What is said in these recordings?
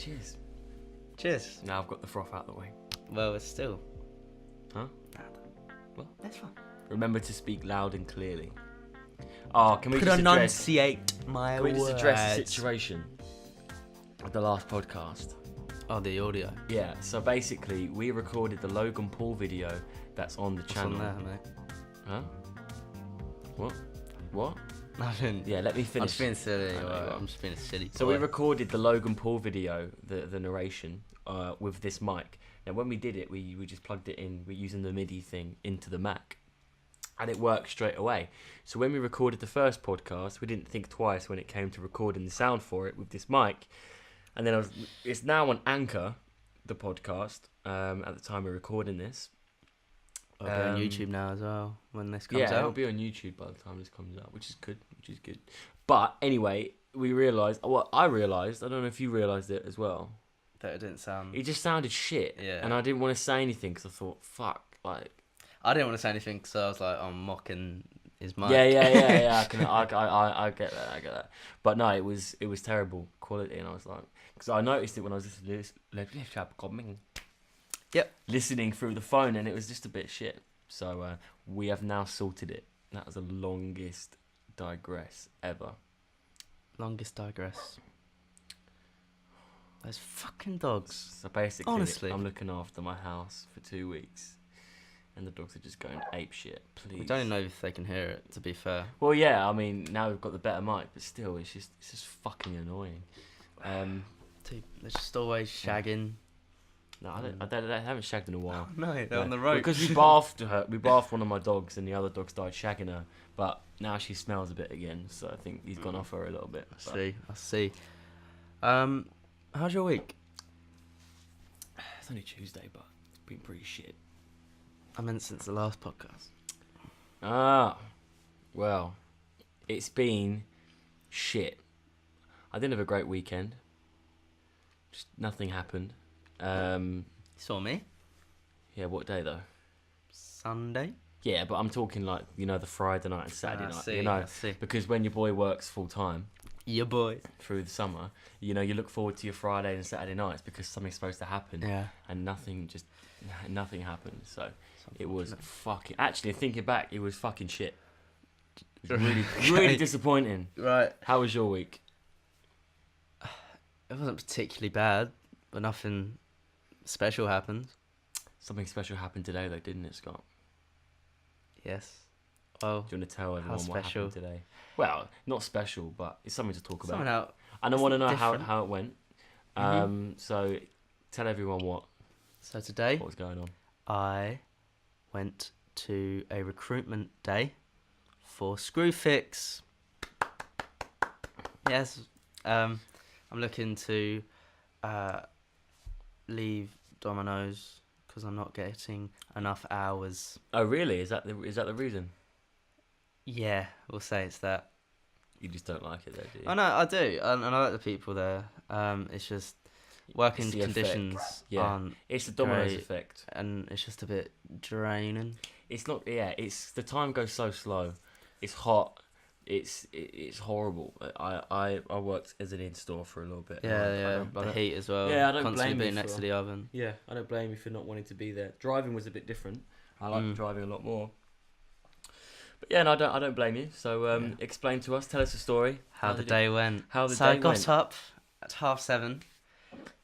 Cheers. Cheers. Now I've got the froth out of the way. Well, it's still. Huh? Well, that's fine. Remember to speak loud and clearly. Oh, can we just Pronunciate my Can we just words. address the situation of the last podcast? Oh, the audio. Yeah, so basically we recorded the Logan Paul video that's on the What's channel. on there, mate? Huh? What? Nothing. Yeah, let me I'm finish. just being silly. I know you are. I'm just being a silly So boy. we recorded the Logan Paul video, the narration, with this mic. Now when we did it, we just plugged it in, we're using the MIDI thing into the Mac. And it worked straight away. So when we recorded the first podcast, we didn't think twice when it came to recording the sound for it with this mic. And then it's now on Anchor, the podcast, at the time we're recording this. It'll be on YouTube now as well when this comes Yeah, out. it'll be on YouTube by the time this comes out, which is good. But anyway, we realised, I realised, I don't know if you realised it as well. That it didn't sound. It just sounded shit. Yeah. And I didn't want to say anything because I thought, fuck, like... I didn't want to say anything because I was like, I'm mocking his mic. Yeah. I get that. But no, it was terrible quality, and I was like, because I noticed it when I was listening through the phone, and it was just a bit shit. So we have now sorted it. That was the longest digress ever. Longest digress. Those fucking dogs. So basically, Honestly. I'm looking after my house for 2 weeks, and the dogs are just going ape shit. Please. We don't even know if they can hear it, to be fair. Well, yeah, I mean, now we've got the better mic, but still, it's just fucking annoying. They're just always shagging. No, I haven't shagged in a while. No, they're No, on the road. because we bathed one of my dogs, and the other dog started shagging her. But now she smells a bit again, so I think he's gone off her a little bit. I see. How's your week? It's only Tuesday, but it's been pretty shit. I meant since the last podcast. Well, it's been shit. I didn't have a great weekend. Just nothing happened. You saw me? Yeah, what day though? Sunday? Yeah, but I'm talking like, the Friday night and Saturday night. I see. Because when your boy works full time Your boy. through the summer, you look forward to your Friday and Saturday nights because something's supposed to happen. Yeah. And nothing happened. So it was fucking... Actually, thinking back, it was fucking shit. It was really disappointing. Right. How was your week? It wasn't particularly bad, but nothing special happened. Something special happened today though, didn't it, Scott? Yes. Well, Do you want to tell everyone what special? happened today? Well, not special, but it's something to talk about. something out. And I want to know different. how it went. So tell everyone what So today, was going on. I went to a recruitment day for Screwfix. Yes. I'm looking to leave Domino's because I'm not getting enough hours. Oh, really? Is that the reason? Yeah, we'll say it's that. You just don't like it, though, do you? Oh no, I do, and I like the people there. It's just working It's the conditions effect. Yeah. aren't, It's the Domino's great. effect. and it's just a bit draining. It's not. Yeah. It's the time goes so slow. It's hot. It's horrible. I worked as an in-store for a little bit. Yeah, the heat as well. Yeah, I don't constantly blame you being next for- to the oven. Yeah, I don't blame you for not wanting to be there. Driving was a bit different. I like driving a lot more. But yeah, no, I don't blame you. So explain to us, tell us a story. How the day went. How the So day I got went. up at 7:30,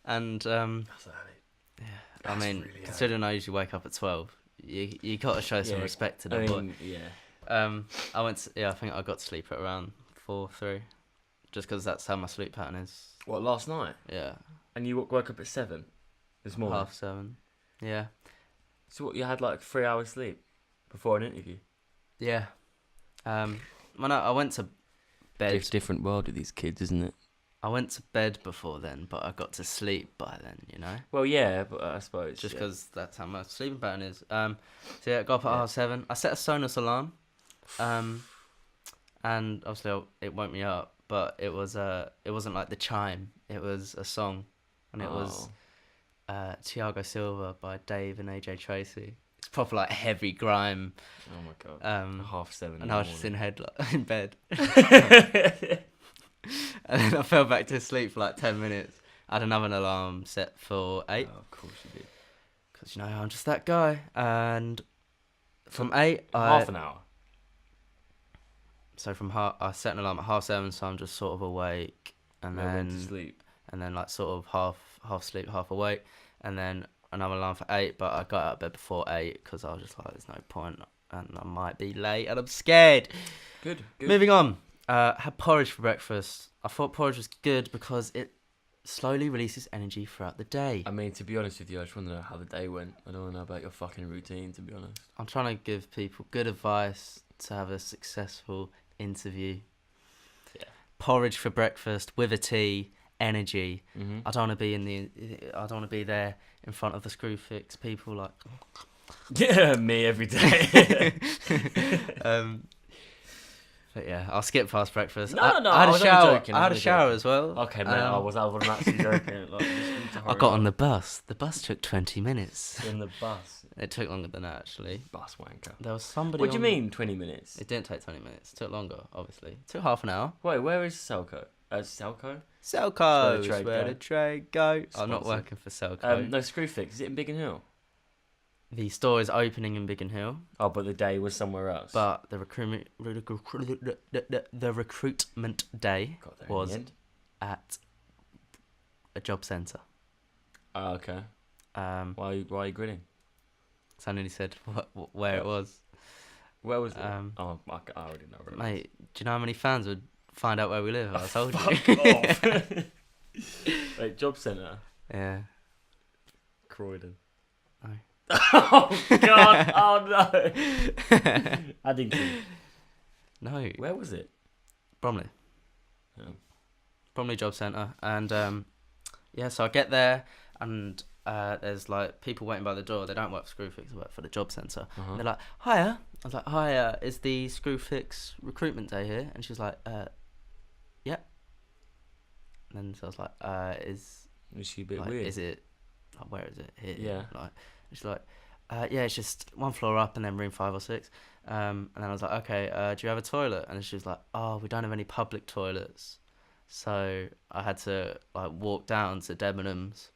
and That's early. yeah, That's I mean, really considering I usually wake up at 12, you got to show some Yeah, respect to the I boy. mean, yeah. I went. I think I got to sleep at around 4-3, just because that's how my sleep pattern is. What, last night? Yeah, And you woke up at 7 this morning? 7:30. Yeah, So what, you had like 3 hours sleep before an interview? yeah. When I went to bed. It's a different world with these kids, isn't it? I went to bed before then, but I got to sleep by then. Well, yeah, but I suppose Just yeah. because that's how my sleeping pattern is. So yeah, I got up at 7:30. I set a Sonos alarm, and obviously it woke me up. But it wasn't like the chime. It was a song, and it was Thiago Silva by Dave and AJ Tracy. It's proper like heavy grime. Oh my god. 7:30. And I was just in bed. And then I fell back to sleep for like 10 minutes. I had another alarm set for 8. Oh, of course you did. Because, you know, I'm just that guy. And from 8, Half an hour. So I set an alarm at 7:30, so I'm just sort of awake. And I then went to sleep. And then, like, sort of half sleep, half awake. And then another alarm for 8, but I got out of bed before 8 because I was just like, there's no point. And I might be late, and I'm scared. Good. Moving on. Had porridge for breakfast. I thought porridge was good because it slowly releases energy throughout the day. I mean, to be honest with you, I just want to know how the day went. I don't want to know about your fucking routine, to be honest. I'm trying to give people good advice to have a successful interview. Yeah. Porridge for breakfast with a tea, energy. Mm-hmm. I don't want to be there in front of the Screwfix people like. Yeah, me every day. But yeah, I'll skip past breakfast. No, I had a was only shower. joking, I had a was only shower joking. as well. Okay, mate, I was actually joking. Like, just need to I hurry got up. on the bus. The bus took 20 minutes. In the bus. It took longer than that, actually. Bus wanker. There was somebody. What do you mean, 20 minutes? It didn't take 20 minutes. It took longer, obviously. It took half an hour. Wait, where is Selco? Selco? Selco It's is where the trade go. I'm not Sponsored. working for Selco. No, Screwfix. Is it in Biggin Hill? The store is opening in Biggin Hill, Oh, but the day was somewhere else. but the recruitment day Got there was in the end. at a job centre. Oh, okay. Why are you grinning? So I nearly said where it was. Where was it? I already know where it was. Mate, do you know how many fans would find out where we live? I told you. Fuck off. Wait, job centre? Yeah. Croydon. No. Oh, God. Oh, no. Addington. No. Where was it? Bromley. Oh. Bromley Job Centre. And, yeah, so I get there and there's, like, people waiting by the door. They don't work for Screwfix, they work for the job centre. Uh-huh. And they're like, hiya. I was like, hiya, is the Screwfix recruitment day here? And she was like, yeah. And then so I was like, Is she a bit like, weird? is it, like, where is it? Here. Yeah. Like, she's like, yeah, it's just one floor up and then room 5 or 6. And then I was like, okay, do you have a toilet? And she was like, oh, we don't have any public toilets. So I had to, like, walk down to Debenhams.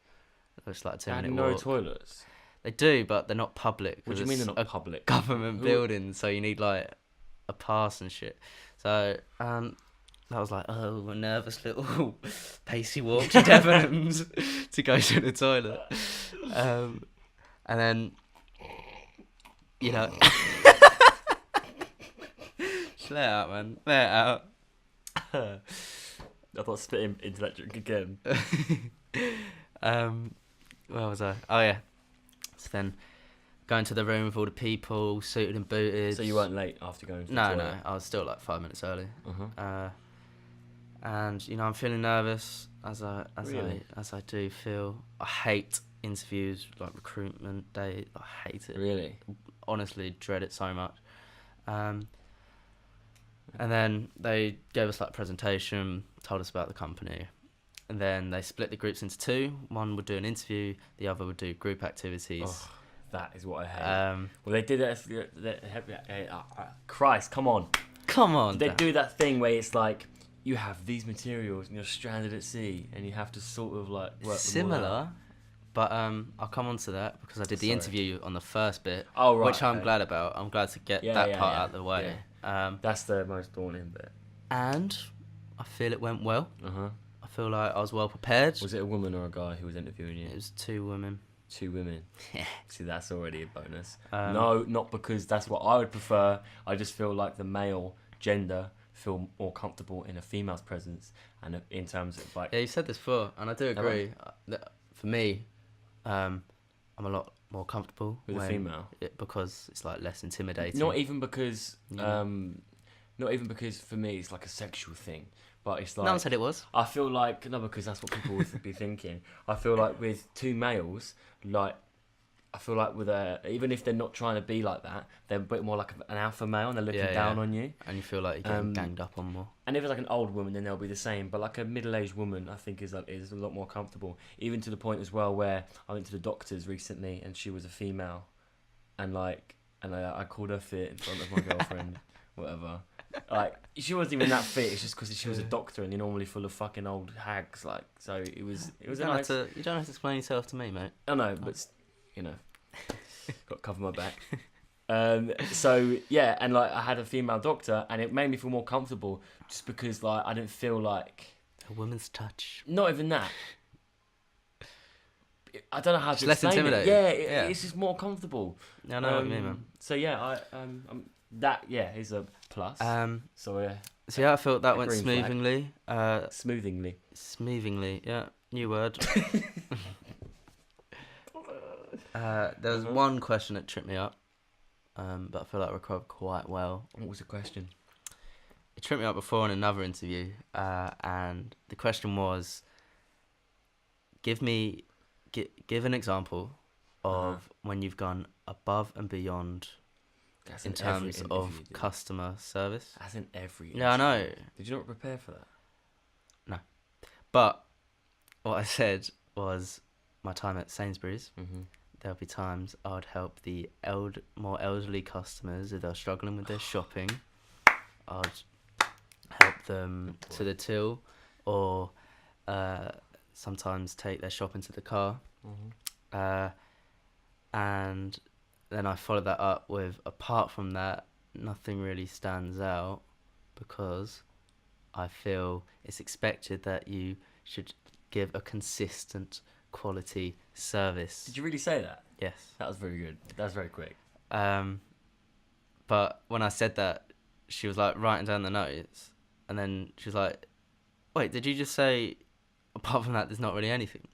It was like a 2-minute no walk. toilets? They do, but they're not public. What do you mean they're not public? Government building, so you need, like, a pass and shit. So I was like, oh, a nervous little pacey walk to Debenhams to go to the toilet. And then, you know, just let it out, man. Let it out. I thought spitting into that drink again. Where was I? Oh, yeah. So then, going to the room with all the people, suited and booted. So you weren't late after going to the No, toilet? I was still like 5 minutes early. Uh-huh. And you know, I'm feeling nervous as I do feel. I hate interviews, like recruitment day. I hate it. Really? Honestly, dread it so much. And then they gave us like a presentation, told us about the company, and then they split the groups into 2. One would do an interview, the other would do group activities. Oh, that is what I hate. Well, they did that. Christ, come on. Come on. They Dan. do that thing where it's like you have these materials and you're stranded at sea and you have to sort of like work them all out. Similar, but I'll come on to that because I did the Sorry. interview on the first bit, Oh, right, which I'm okay. glad about. I'm glad to get that part out of the way. That's the most daunting bit. And I feel it went well. Uh-huh. I feel like I was well prepared. Was it a woman or a guy who was interviewing you? It was 2 women. 2 women. See, that's already a bonus. Um, No, not because that's what I would prefer. I just feel like the male gender feel more comfortable in a female's presence, and in terms of like. Yeah, you said this before, and I do Have I? agree. For me, I'm a lot more comfortable With a female? because it's like less intimidating. Not even because, Yeah. not even because for me it's like a sexual thing, but it's like. No one said it was. I feel like because that's what people would be thinking. I feel like with 2 males, like I feel like with even if they're not trying to be like that, they're a bit more like an alpha male and they're looking down on you. And you feel like you're getting ganged up on more. And if it's like an old woman, then they'll be the same. But like a middle-aged woman, I think is a lot more comfortable. Even to the point as well where I went to the doctors recently and she was a female, and I called her fit in front of my girlfriend, whatever. Like, she wasn't even that fit. It's just because she was a doctor and you're normally full of fucking old hags. Like, so it was You a don't nice. have to explain yourself to me, mate. I know, but you know, got to cover my back. So yeah, and like I had a female doctor, and it made me feel more comfortable, just because like I didn't feel like A woman's touch. not even that. I don't know how It's to less explain it. intimidating. Yeah, it's just more comfortable. I know what you mean, man. So yeah, that is a plus. So yeah, I felt that went green flag. smoothly. Smoothingly. Smoothingly, yeah, new word. There was one question that tripped me up, but I feel like I recovered quite well. What was the question? It tripped me up before in another interview, and the question was, give an example of when you've gone above and beyond That's in terms of customer service. That's in every interview. Yeah, I know. Did you not prepare for that? No. But what I said was my time at Sainsbury's. Mm-hmm. There'll be times I would help the more elderly customers if they're struggling with their shopping. I'd help them to the till, or sometimes take their shopping to the car. Mm-hmm. And then I followed that up with, apart from that, nothing really stands out, because I feel it's expected that you should give a consistent quality service. Did you really say that? Yes. That was very good. That was very quick. But when I said that, she was like writing down the notes, and then she was like, wait, did you just say, apart from that, there's not really anything?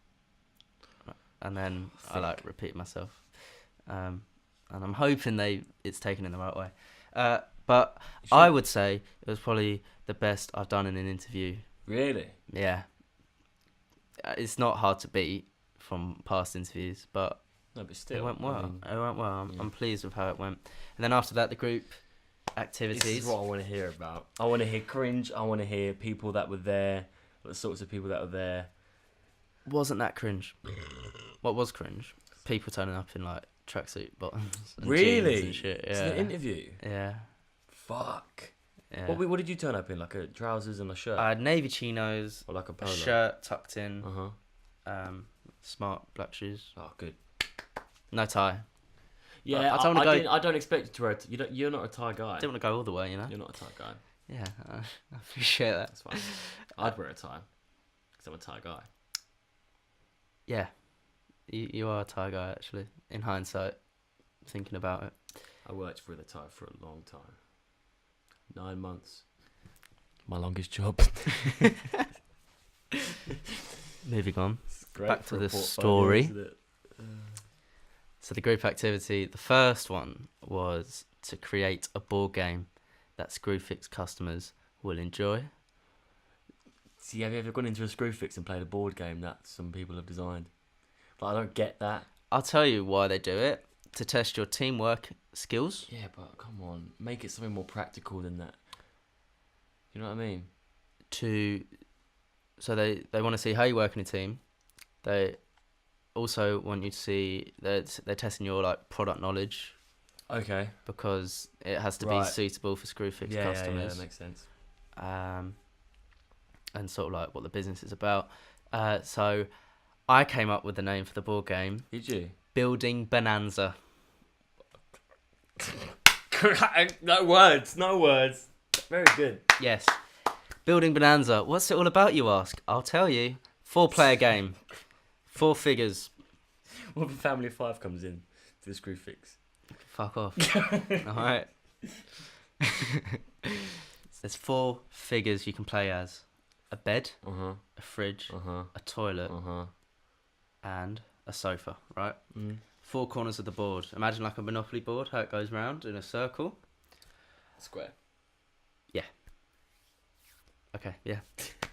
And then I like repeat myself. And I'm hoping it's taken in the right way. But I would say it was probably the best I've done in an interview. Really? Yeah. It's not hard to beat from past interviews, but no, but still, it went well. It went well. Yeah. I'm pleased with how it went. And then after that, the group activities. This is what I want to hear about. I want to hear cringe. I want to hear people that were there, the sorts of people that were there. Wasn't that cringe? What was cringe? People turning up in like tracksuit bottoms and really? jeans and shit. Yeah. To the interview? Yeah. Fuck. Yeah. What did you turn up in? Like a trousers and a shirt? I had navy chinos, or like a a polo? shirt tucked in, Uh-huh. smart black shoes. Oh, good. No tie. Yeah, I don't expect you to wear you're not a tie guy. I didn't want to go all the way, you know? You're not a tie guy. Yeah, I appreciate that. That's fine. I'd wear a tie, because I'm a tie guy. Yeah. You are a tie guy, actually, in hindsight, thinking about it. I worked for the tie for a long time. 9 months. My longest job. Moving on. Back to the portfolio, story. isn't it? So the group activity, the first one was to create a board game that Screwfix customers will enjoy. See, have you ever gone into a Screwfix and played a board game that some people have designed? Like, I don't get that. I'll tell you why they do it. To test your teamwork skills. Yeah, but come on. Make it something more practical than that. You know what I mean? So they want to see how you work in a team. They also want you to see they're testing your like product knowledge. Okay. Because it has to be suitable for Screwfix customers. Yeah, that makes sense. And sort of like what the business is about. So I came up with the name for the board game. Did you? Building Bonanza. No words. Very good. Yes. Building Bonanza. What's it all about, you ask? I'll tell you. 4-player game. 4 figures. What if a family of 5 comes in to the Screwfix? Fuck off. Alright. There's 4 figures you can play as. A bed, a fridge, a toilet, and a sofa, right? 4 corners of the board. Imagine like a Monopoly board, how it goes round in a circle. Square. Yeah. Okay, yeah.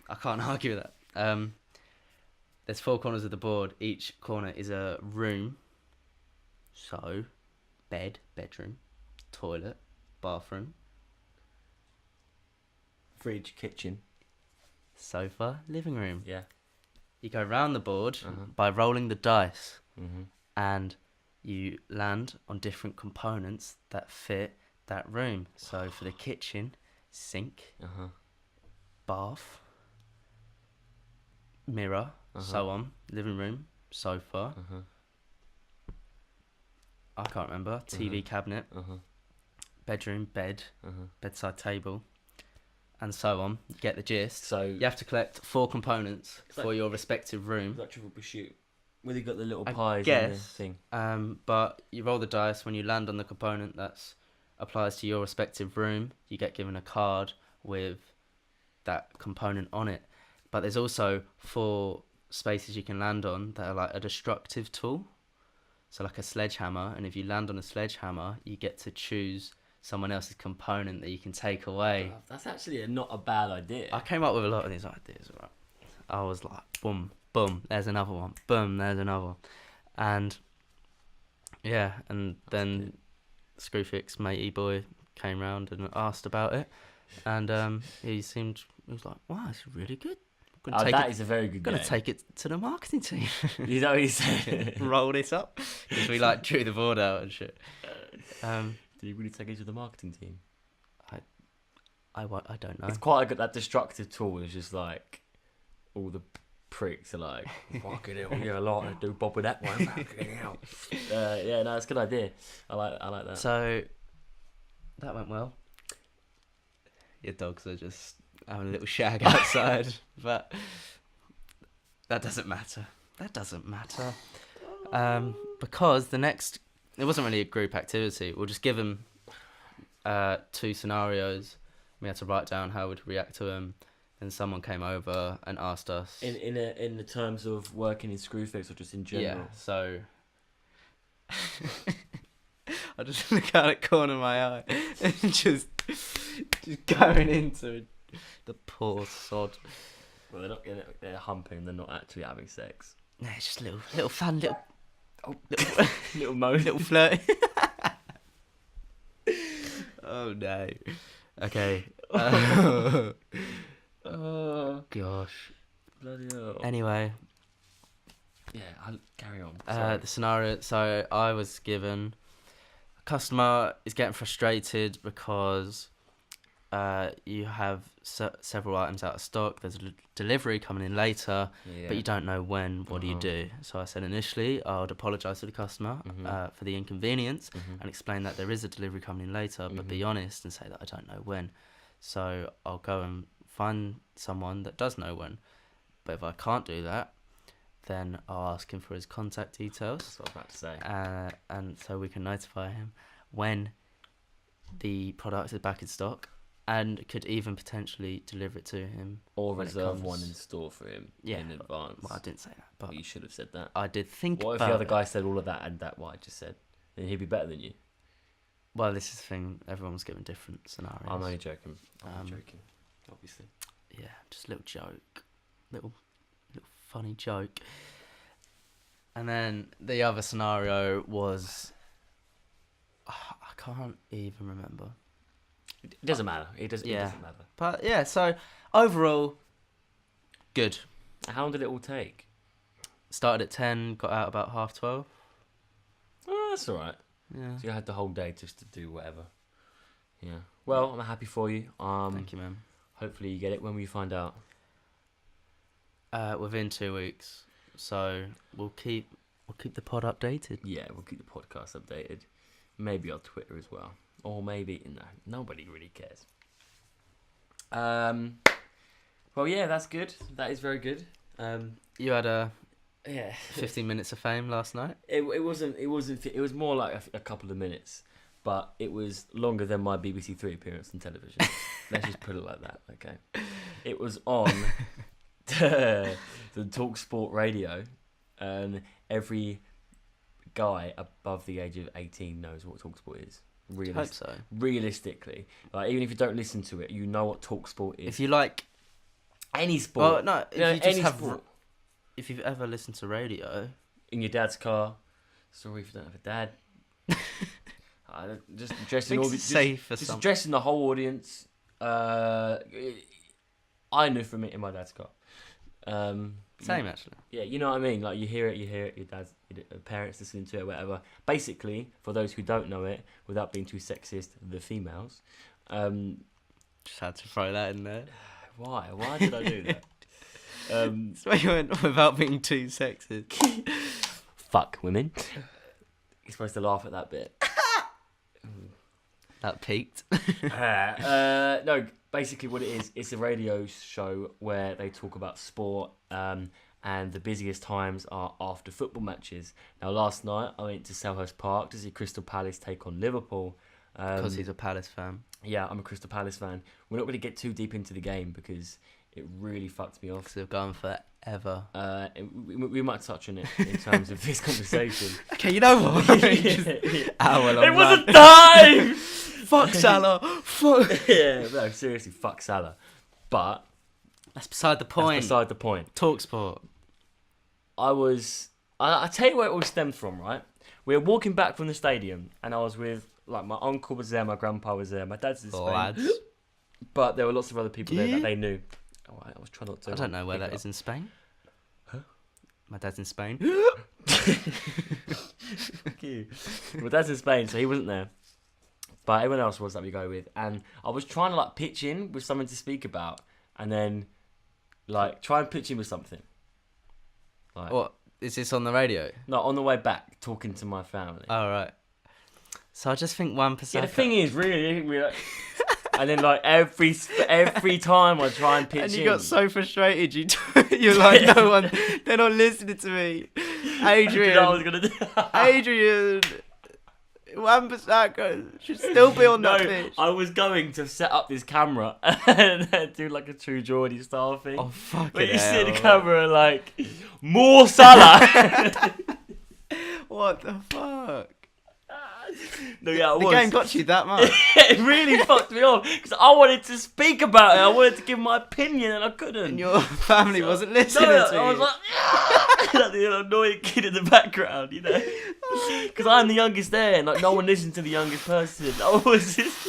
I can't argue with that. There's 4 corners of the board. Each corner is a room. So, bed, bedroom, toilet, bathroom, fridge, kitchen, sofa, living room. Yeah. You go round the board by rolling the dice, and you land on different components that fit that room. So for the kitchen, sink, Uh-huh. bath, mirror, so on, living room, sofa. Uh-huh. I can't remember. TV cabinet, Uh-huh. bedroom, bed, Uh-huh. bedside table, and so on. You get the gist. So You have to collect 4 components It's like- for your respective room. like Trivial Pursuit, where they got the little I pies guess, and the thing. But you roll the dice. When you land on the component that applies to your respective room, you get given a card with that component on it. But there's also 4 spaces you can land on that are like a destructive tool. So like a sledgehammer, and if you land on a sledgehammer, you get to choose someone else's component that you can take away. That's actually not a bad idea. I came up with a lot of these ideas, right? I was like, boom, boom, there's another one. Boom, there's another one. And yeah, and then Screwfix matey boy came round and asked about it. And he was like, wow, it's really good. That is a very good Gonna game. take it to the marketing team. You know what he said? Roll this up. Because we like drew the board out and shit. Did he really take it to the marketing team? I don't know. It's quite a good. That destructive tool is just like all the pricks are like, fucking hell, yeah, a lot to do Bob with that one. Fucking hell. Yeah, no, it's a good idea. I like that. So that went well. Your dogs are just having a little shag outside, but that doesn't matter. Because it wasn't really a group activity. We'll just give them 2 scenarios. We had to write down how we'd react to them. Then someone came over and asked us. In the terms of working in Screwfix or just in general. Yeah. So I just look out at the corner of my eye and just going into it. The poor sod. Well, they're humping. They're not actually having sex. No, it's just little fun, little Little moan. little flirt. Oh no. Okay. Oh Gosh. bloody hell. Anyway, Yeah, I'll carry on. the scenario. So I was given a customer is getting frustrated because you have several items out of stock. There's a delivery coming in later, but you don't know when. What do you do? So I said initially I would apologise to the customer for the inconvenience and explain that there is a delivery coming in later, but be honest and say that I don't know when. So I'll go and find someone that does know when. But if I can't do that, then I'll ask him for his contact details. That's what I was about to say. And so we can notify him when the product is back in stock, and could even potentially deliver it to him. Or when it reserve comes. one in store for him in advance. Well, I didn't say that, but You should have said that. I did think What if about the other it. guy said all of that and that what I just said? Then he'd be better than you. Well, this is the thing. Everyone was given different scenarios. I'm only joking. I'm joking, obviously. Yeah, just a little joke. Little funny joke. And then the other scenario was... I can't even remember. It doesn't matter. It doesn't matter. But yeah, so overall, good. How long did it all take? Started at 10, got out about 12:30. Oh, that's all right. Yeah. So you had the whole day just to do whatever. Yeah. Well, I'm happy for you. Thank you, man. Hopefully you get it. When will you find out? Within 2 weeks. So we'll keep the pod updated. Yeah, we'll keep the podcast updated. Maybe on Twitter as well. Or maybe, no, nobody really cares. Well, yeah, that's good. That is very good. You had a Yeah. 15 minutes of fame last night. It wasn't. It was more like a couple of minutes, but it was longer than my BBC Three appearance on television. Let's just put it like that. Okay. It was on the Talk Sport radio, and every guy above the age of 18 knows what Talk Sport is. I hope so. Realistically, like even if you don't listen to it, you know what Talk Sport is. If you like any sport, well, no, if you just any have, sport. if you've ever listened to radio, In your dad's car. Sorry if you don't have a dad. Just addressing all the safe for just some. addressing the whole audience. I knew from it in my dad's car. Same actually. Yeah, you know what I mean. Like you hear it. Your dad's, your parents listening to it, whatever. Basically, for those who don't know it, without being too sexist, the females. Just had to throw that in there. Why? Why did I do that? That's why you went without being too sexist. Fuck women. You're supposed to laugh at that bit. That peaked. No, basically what it is, it's a radio show where they talk about sport, and the busiest times are after football matches. Now, last night I went to Selhurst Park to see Crystal Palace take on Liverpool. Because he's a Palace fan. Yeah, I'm a Crystal Palace fan. We're not going to get too deep into the game because it really fucked me off. Because they've gone forever. We might touch on it in terms of this conversation. Okay, you know what? It wasn't time! Fuck Salah. Fuck. Yeah, no, seriously, fuck Salah. But That's beside the point. that's beside the point. Talk sport. I tell you where it all stemmed from, right? We were walking back from the stadium, and I was with, like, my uncle was there, my grandpa was there, my dad's in Spain. Lads. But there were lots of other people there that they knew. Oh, I was trying not to. I don't know where that is in Spain. Huh? My dad's in Spain. Fuck you. My dad's in Spain, so he wasn't there. But everyone else was that we go with. And I was trying to, like, pitch in with something to speak about. And then, like, try and pitch in with something. Like, What? Is this on the radio? no, on the way back, talking to my family. Oh, right. So I just think 1%. Yeah, the thing is, really, like, and then, like, every time I try and pitch in. And you got so frustrated, you're like, no one, they're not listening to me. Adrian, You know what I was going to do? Adrian, 1% should still be on that pitch. I was going to set up this camera and do, like, a true Geordie style thing. Oh, fucking But you see hell. the camera, like, more Salah. What the fuck? No, yeah, it The was. game got you that much. It really fucked me off because I wanted to speak about it. I wanted to give my opinion and I couldn't. And your family wasn't listening No, to I you. was like, like the annoying kid in the background, you know, because I'm the youngest there, and like no one listened to the youngest person. I was just.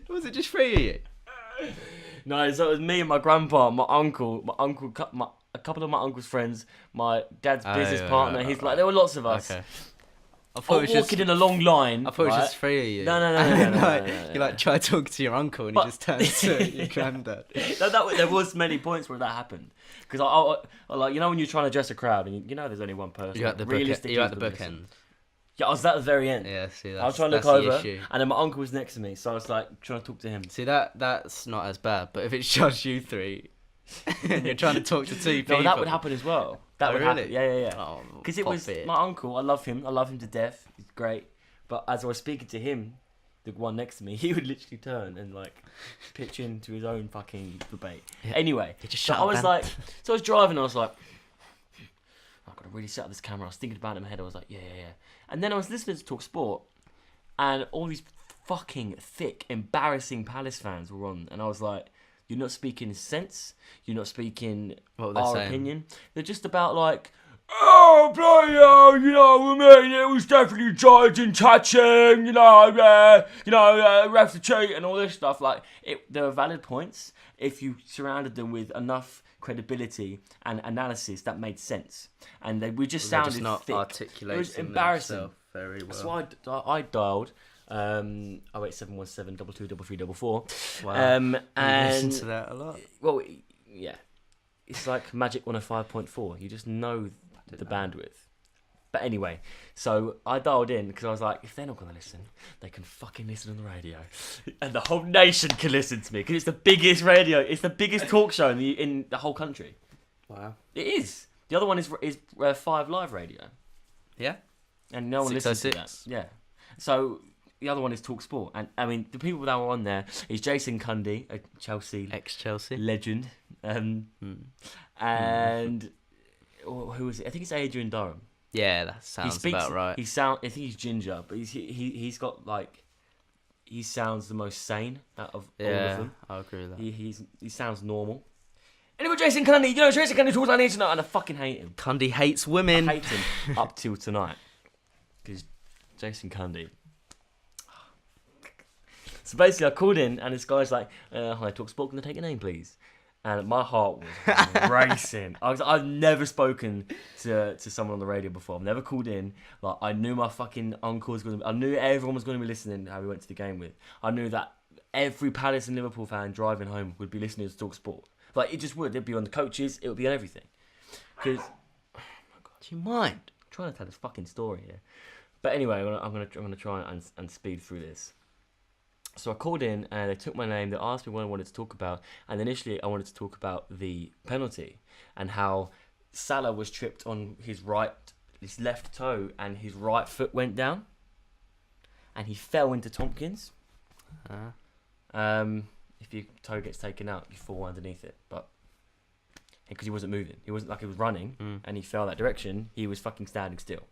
Was it just three of you? No, so it was me and my grandpa, my uncle, a couple of my uncle's friends, my dad's business partner. He's like, there were lots of us. Okay. I All thought it was walking in a long line. I thought it was right? just three of you. No. You like try talking to your uncle and But- he just turns to your granddad. There was many points where that happened because I like, you know, when you're trying to address a crowd and you know there's only one person. You at the Realistically, you at the it's the person. bookend. Yeah, I was at the very end. Yeah, see, that's, I was trying to that's look the over, issue. and then my uncle was next to me, so I was like trying to talk to him. See, that's not as bad, but if it's just you three, and you're trying to talk to two people... No, that would happen as well. That Oh, would really? happen. Yeah. Oh, Because it pop was it. my uncle. I love him to death. He's great. But as I was speaking to him, the one next to me, he would literally turn and like pitch into his own fucking debate. Yeah. Anyway, Yeah, just so shut I up, was man. like, so I was driving. I was like, I've got to really set up this camera. I was thinking about it in my head. I was like, yeah. And then I was listening to Talk Sport, and all these fucking thick, embarrassing Palace fans were on, and I was like, you're not speaking sense. You're not speaking What were they our saying? opinion. They're just about like, oh, bloody hell, you know, I mean, it was definitely giant and touching, refs to cheat and all this stuff. Like, there are valid points if you surrounded them with enough credibility and analysis that made sense. And we just They're sounded just not thick. articulating It was embarrassing. themselves very well. So I dialed 08717 223344. Wow. And listen to that a lot. well, yeah, it's like Magic 105.4. You just know the bandwidth. But anyway, so I dialed in because I was like, if they're not going to listen, they can fucking listen on the radio, and the whole nation can listen to me because it's the biggest radio. It's the biggest talk show in the whole country. Wow. It is. The other one is 5 Live Radio, Yeah? and no one listens to that. 606. Yeah. So the other one is Talk Sport, and I mean the people that were on there is Jason Cundy, a Chelsea Ex-Chelsea. legend, and who was it? I think it's Adrian Durham. Yeah, that sounds about right. I think he's ginger, but he's got like, he sounds the most sane out of all of Yeah, them. I agree with that. He sounds normal. Anyway, Jason Cundy, Jason Cundy talks like this tonight, and I fucking hate him. Cundy hates women. I hate him up till tonight because Jason Cundy. So basically, I called in, and this guy's like, "Hi, Talk Sport, can I take your name, please?" and my heart was racing. I've never spoken to someone on the radio before. I've never called in. Like, I knew my fucking uncle was going to. I knew everyone was going to be listening. How we went to the game with. I knew that every Palace and Liverpool fan driving home would be listening to Talk Sport. Like, it just would. It'd be on the coaches. It would be on everything. Because, oh my god, do you mind? I'm trying to tell this fucking story here. But anyway, I'm gonna try and speed through this. So I called in and they took my name. They asked me what I wanted to talk about, and initially I wanted to talk about the penalty and how Salah was tripped on his left toe, and his right foot went down, and he fell into Tompkins. If your toe gets taken out, you fall underneath it, but because he wasn't moving, he wasn't like he was running, and he fell that direction. He was fucking standing still,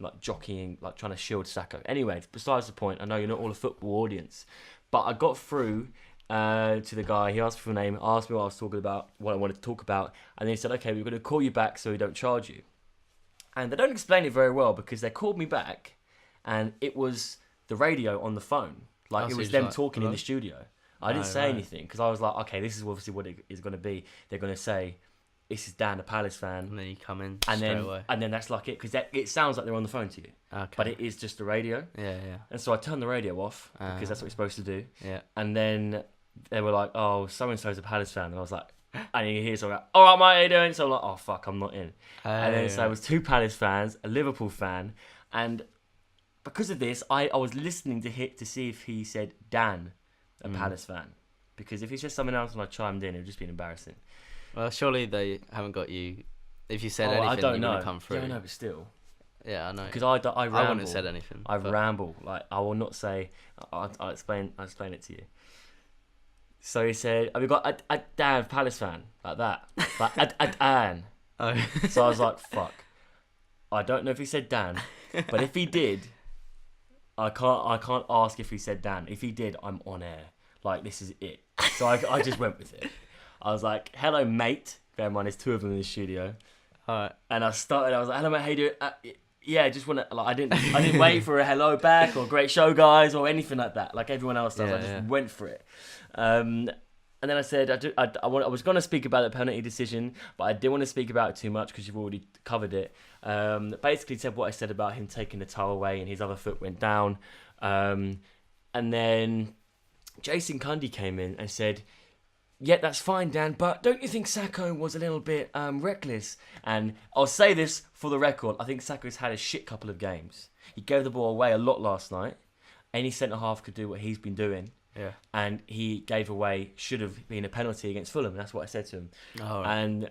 like jockeying, like trying to shield Sacco. Anyway, besides the point, I know you're not all a football audience, but I got through to the guy. He asked me for a name, asked me what I was talking about, what I wanted to talk about, and then he said, okay, we're going to call you back so we don't charge you. And they don't explain it very well, because they called me back and it was the radio on the phone. Like, it was them talking in the studio. I didn't say anything because I was like, okay, this is obviously what it is going to be. They're going to say, this is Dan, a Palace fan. And then you come in and straight then, away. And then that's like it, because it sounds like they're on the phone to you. Okay. But it is just the radio. Yeah. And so I turned the radio off because that's what you're supposed to do. Yeah. And then they were like, oh, so-and-so's a Palace fan. And I was like, and you hear someone go, all right, mate, how you doing? So I'm like, oh, fuck, I'm not in. And then so it was 2 Palace fans, a Liverpool fan. And because of this, I was listening to see if he said Dan, a Palace fan. Because if he said something else and I chimed in, it would just be embarrassing. Well, surely they haven't got you. If you said anything, I don't you know. wouldn't come through. Yeah, I know, but still. Yeah, I know. Because I ramble. I wouldn't have said anything. I ramble. Like, I will not say. I'll explain it to you. So he said, "Have you got a Dan Palace fan like that? Like a Dan?" Oh. So I was like, "Fuck." I don't know if he said Dan, but if he did, I can't ask if he said Dan. If he did, I'm on air. Like, this is it. So I just went with it. I was like, hello, mate. Bear in mind, there's 2 of them in the studio. Alright. And I was like, hello, mate, how you doing? Yeah, just want to, like, I didn't wait for a hello back or great show, guys, or anything like that. Like everyone else does. I just went for it. And then I said, I was going to speak about the penalty decision, but I didn't want to speak about it too much because you've already covered it. Basically said what I said about him taking the toe away and his other foot went down. And then Jason Cundy came in and said, yeah, that's fine, Dan, but don't you think Sacco was a little bit reckless? And I'll say this for the record, I think Sacco's had a shit couple of games. He gave the ball away a lot last night. Any centre-half could do what he's been doing. Yeah. And he gave away, should have been a penalty against Fulham. That's what I said to him. Oh, right. And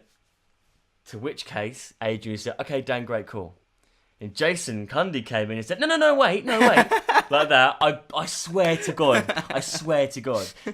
to which case, Adrian said, okay, Dan, great call. And Jason Cundy came in and said, no, wait. Like that. I swear to God.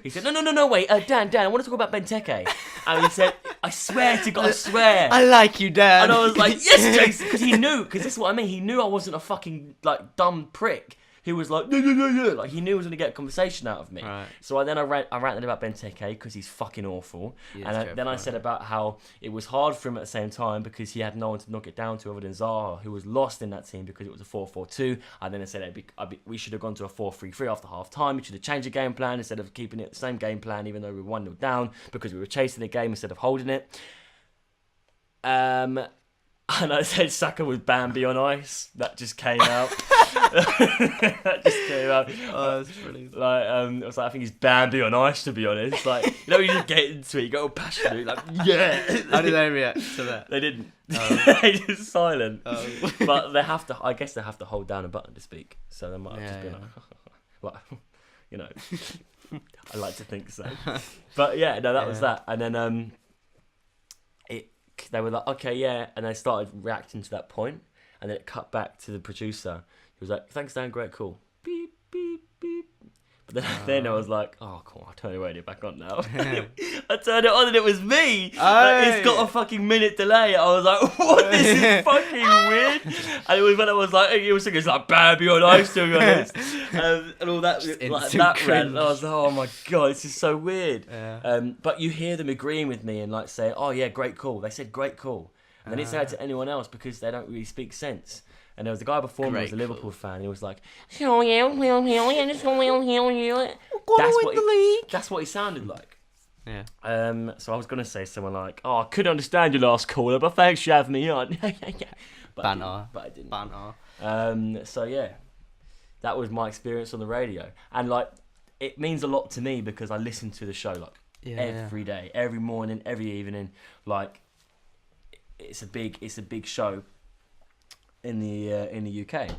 He said, no, wait. Dan, I want to talk about Benteke. And he said, I swear to God, I swear. I like you, Dan. And I was like, yes, Jason. Because he knew, because this is what I mean. He knew I wasn't a fucking, like, dumb prick. He was like, yeah. Like, he knew he was going to get a conversation out of me. Right. So I ranted about Benteke because he's fucking awful. Then I said about how it was hard for him at the same time because he had no one to knock it down to other than Zaha, who was lost in that team because it was a 4-4-2. And then I said we should have gone to a 4-3-3 after half time. We should have changed the game plan instead of keeping it the same game plan, even though we were 1-0 down, because we were chasing the game instead of holding it. And I said Saka was Bambi on ice. That just came out. Oh, that's brilliant. Like, I was like, I think he's Bambi on ice, to be honest. Like, you know, you just get into it, you go all passionate, like, yeah. How did they react to that? They didn't. Oh. They just silent. Oh. But they have to. I guess they have to hold down a button to speak. So they might have just been like, you know. I like to think so. But yeah, no, that was that. And then they were like, okay, yeah, and they started reacting to that point, and then it cut back to the producer. He was like, thanks, Dan, great call. Beep, beep, beep. But then I was like, oh, cool, I'll turn the radio back on now. I turned it on and it was me. Like, it's got a fucking minute delay. I was like, what? This is fucking weird. And it was when I was like, he was thinking, it's like Bambi on ice, to be honest. And all that, like that rant. I was like, oh my God, this is so weird. Yeah. But you hear them agreeing with me and like saying, oh yeah, great call. They said great call. And they didn't say it to anyone else because they don't really speak sense. And there was a guy before me who was a Liverpool fan. He was like, that's what he sounded like. Yeah. So I was gonna say something like, "Oh, I couldn't understand your last caller, but thanks for having me on." Banter. But I didn't. Banter. So yeah, that was my experience on the radio, and like, it means a lot to me because I listen to the show like every day, every morning, every evening. Like, it's a big show in the UK.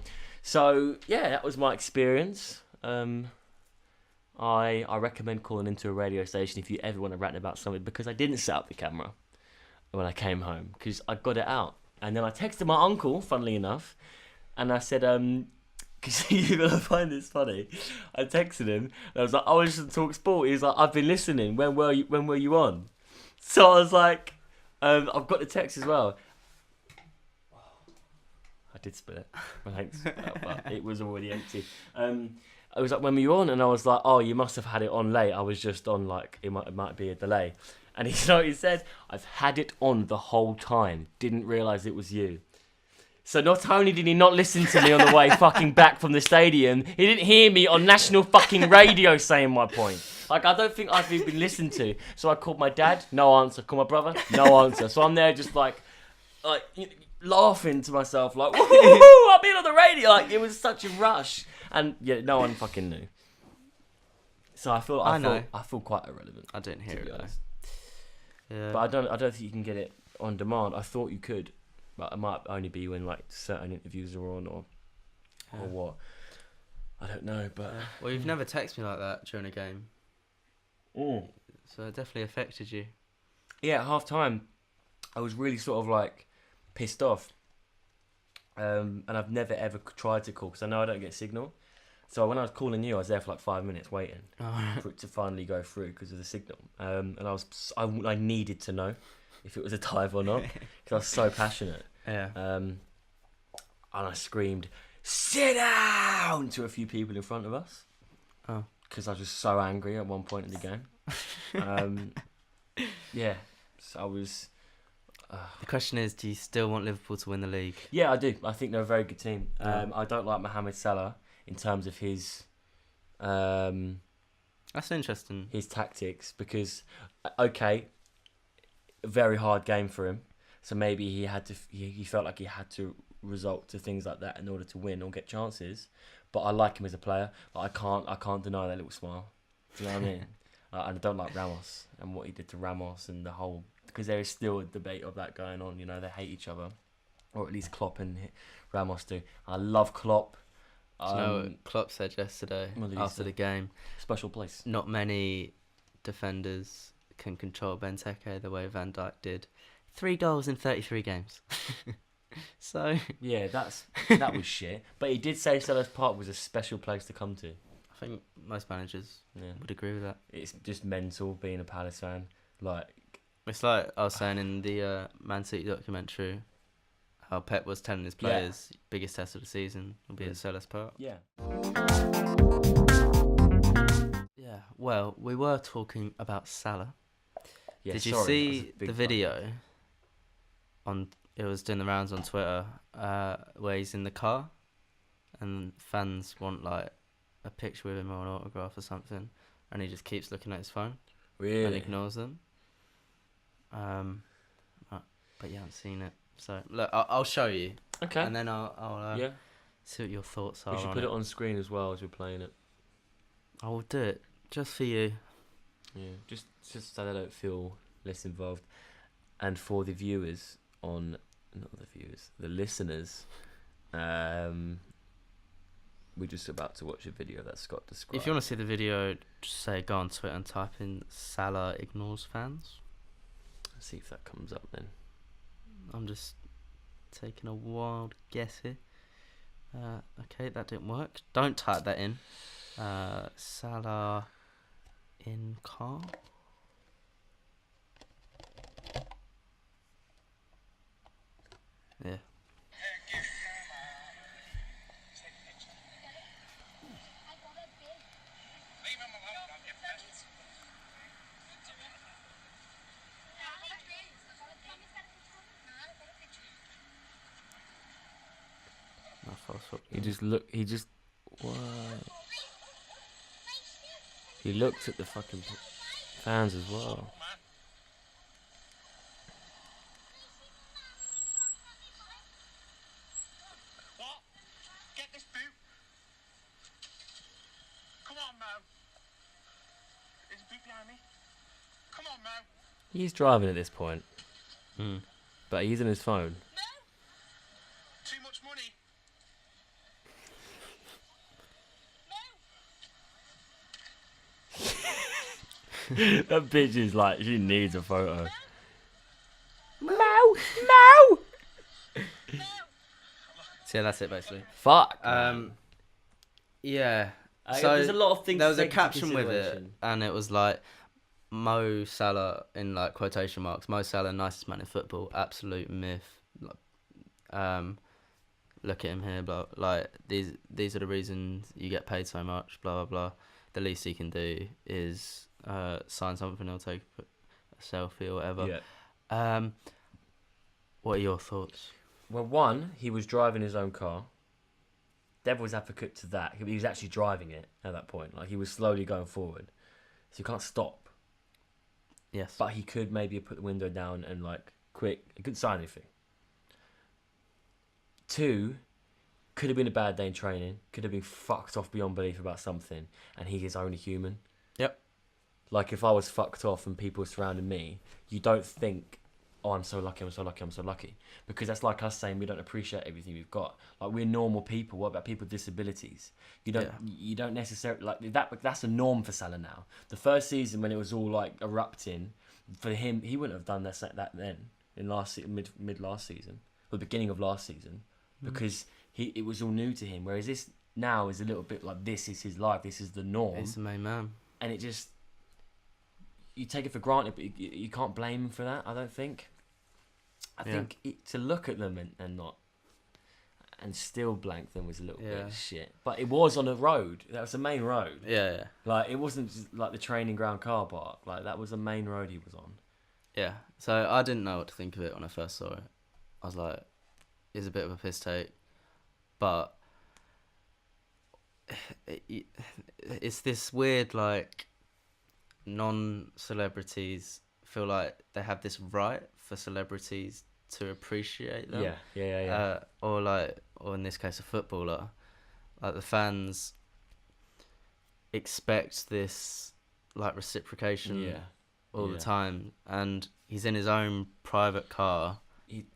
So yeah, that was my experience. I recommend calling into a radio station if you ever want to rant about something, because I didn't set up the camera when I came home because I got it out, and then I texted my uncle, funnily enough, and I said, because you're gonna find this funny. I texted him and I was like, "I was just talk sport." He's like, "I've been listening. When were you on?" So I was like, "I've got the text as well." I did spit it. Thanks, but it was already empty. I was like, "When were you on?" And I was like, "Oh, you must have had it on late. I was just on, like, it might be a delay." And he said, "I've had it on the whole time. Didn't realise it was you." So not only did he not listen to me on the way fucking back from the stadium, he didn't hear me on national fucking radio saying my point. Like, I don't think I've even been listened to. So I called my dad, no answer. Called my brother, no answer. So I'm there just like laughing to myself, like, woohoo, I've been on the radio. Like, it was such a rush. And yeah, no one fucking knew. So I feel quite irrelevant. I didn't hear it though. Yeah. But I don't think you can get it on demand. I thought you could, but it might only be when like certain interviews are on or what. I don't know, but well, you've never texted me like that during a game. So it definitely affected you. Yeah, at half time, I was really sort of like pissed off. And I've never ever tried to call because I know I don't get signal. So when I was calling you, I was there for like 5 minutes waiting for it to finally go through because of the signal. And I needed to know if it was a dive or not because I was so passionate. Yeah. And I screamed, "Sit down!" to a few people in front of us. Oh. Because I was just so angry at one point in the game. Yeah. So I was... The question is, do you still want Liverpool to win the league? Yeah, I do. I think they're a very good team. I don't like Mohamed Salah in terms of his... That's interesting. His tactics, because, okay, a very hard game for him. So maybe he felt like he had to resort to things like that in order to win or get chances. But I like him as a player. Like, I can't deny that little smile. Do you know what I mean? And I don't like Ramos and what he did to Ramos and the whole... Because there is still a debate of that going on. You know, they hate each other. Or at least Klopp and Ramos do. I love Klopp. Do you know what Klopp said yesterday after the game? Special place. Not many defenders can control Benteke the way Van Dijk did. 3 goals in 33 games. So... Yeah, that was shit. But he did say Selhurst Park was a special place to come to. I think most managers would agree with that. It's just mental being a Palace fan. Like... It's like I was saying in the Man City documentary, how Pep was telling his players, biggest test of the season will be at Selhurst Park. Yeah. Yeah, well, we were talking about Salah. Yeah, Did you see the video? It was doing the rounds on Twitter, where he's in the car, and fans want like a picture with him or an autograph or something, and he just keeps looking at his phone. Really? And ignores them. But you haven't seen it, so look, I'll show you. Okay. And then I'll see what your thoughts are. We should put it on screen as well as we're playing it. I will do it just for you. Yeah, just so they don't feel less involved, and for the viewers the listeners, we're just about to watch a video that Scott described. If you want to see the video, just say go on Twitter and type in Salah ignores fans. Let's see if that comes up then. I'm just taking a wild guess here. Okay, that didn't work. Don't type that in. Salah in car. Yeah. He looked at the fucking fans as well. What? Get this boot. Come on, Mo. There's a boot behind me. Come on, Mo. He's driving at this point, Mm. but he's on his phone. No. Too much money. No. That bitch is like, she needs a photo. No! So yeah, that's it basically. Fuck. Yeah. There's a lot of things. There was to a take into caption with it, consideration. and it was like Mo Salah in like quotation marks. Mo Salah, nicest man in football, absolute myth. Look at him here, but like these are the reasons you get paid so much. Blah blah blah. The least he can do is sign something or take a selfie or whatever. Yeah. What are your thoughts? Well, one, he was driving his own car. Devil's advocate to that. He was actually driving it at that point. Like, he was slowly going forward. So you can't stop. Yes. But he could maybe put the window down and, like, quick. He couldn't sign anything. Two, could have been a bad day in training. Could have been fucked off beyond belief about something. And he is only human. Yep. Like, if I was fucked off and people surrounding me, you don't think, oh, I'm so lucky, I'm so lucky, I'm so lucky. Because that's like us saying we don't appreciate everything we've got. Like, we're normal people. What about people with disabilities? You don't necessarily, like, that's a norm for Salah now. The first season when it was all, like, erupting, for him, he wouldn't have done that then, in mid last season, or the beginning of last season, because it was all new to him. Whereas this now is a little bit like, this is his life, this is the norm. He's the main man. And it just, you take it for granted, but you can't blame him for that, I don't think. I think to look at them and not, and still blank them was a little bit of shit. But it was on a road. That was the main road. Yeah. Like, it wasn't just like the training ground car park. Like, that was the main road he was on. Yeah. So I didn't know what to think of it when I first saw it. I was like, it's a bit of a piss take. But it's this weird, like, non-celebrities feel like they have this right for celebrities to appreciate them. Yeah. Or in this case, a footballer. Like, the fans expect this, like, reciprocation all the time. And he's in his own private car.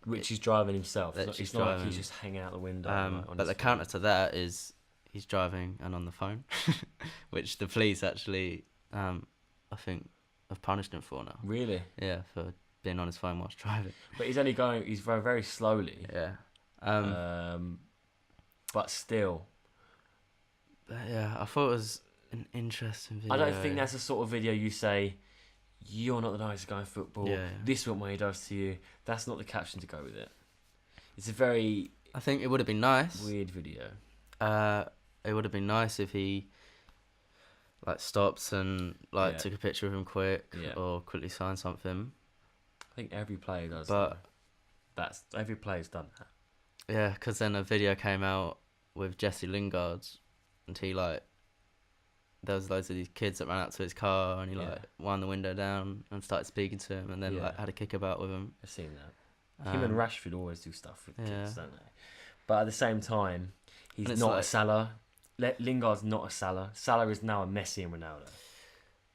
Which he's driving himself. It's not like he's just hanging out the window. But the counter to that is he's driving and on the phone, which the police actually, I think, have punished him for now. Really? Yeah, for being on his phone whilst driving. But he's very, very slowly. Yeah. But still. But yeah, I thought it was an interesting video. I don't think that's the sort of video you say, you're not the nicest guy in football. Yeah. This is what money does to you. That's not the caption to go with it. It's a very I think it would have been nice. weird video. It would have been nice if he, like, stops and, like, took a picture of him quick or quickly signed something. I think every player does. But every player's done that. yeah, because then a video came out with Jesse Lingard, and he, like, there was loads of these kids that ran out to his car, and he like wound the window down and started speaking to him, and then like had a kickabout with him. I've seen that. Him and Rashford always do stuff with kids, Yeah. don't they? But at the same time, he's And it's not a like- Salah. Lingard's not a Salah. Salah is now a Messi and Ronaldo.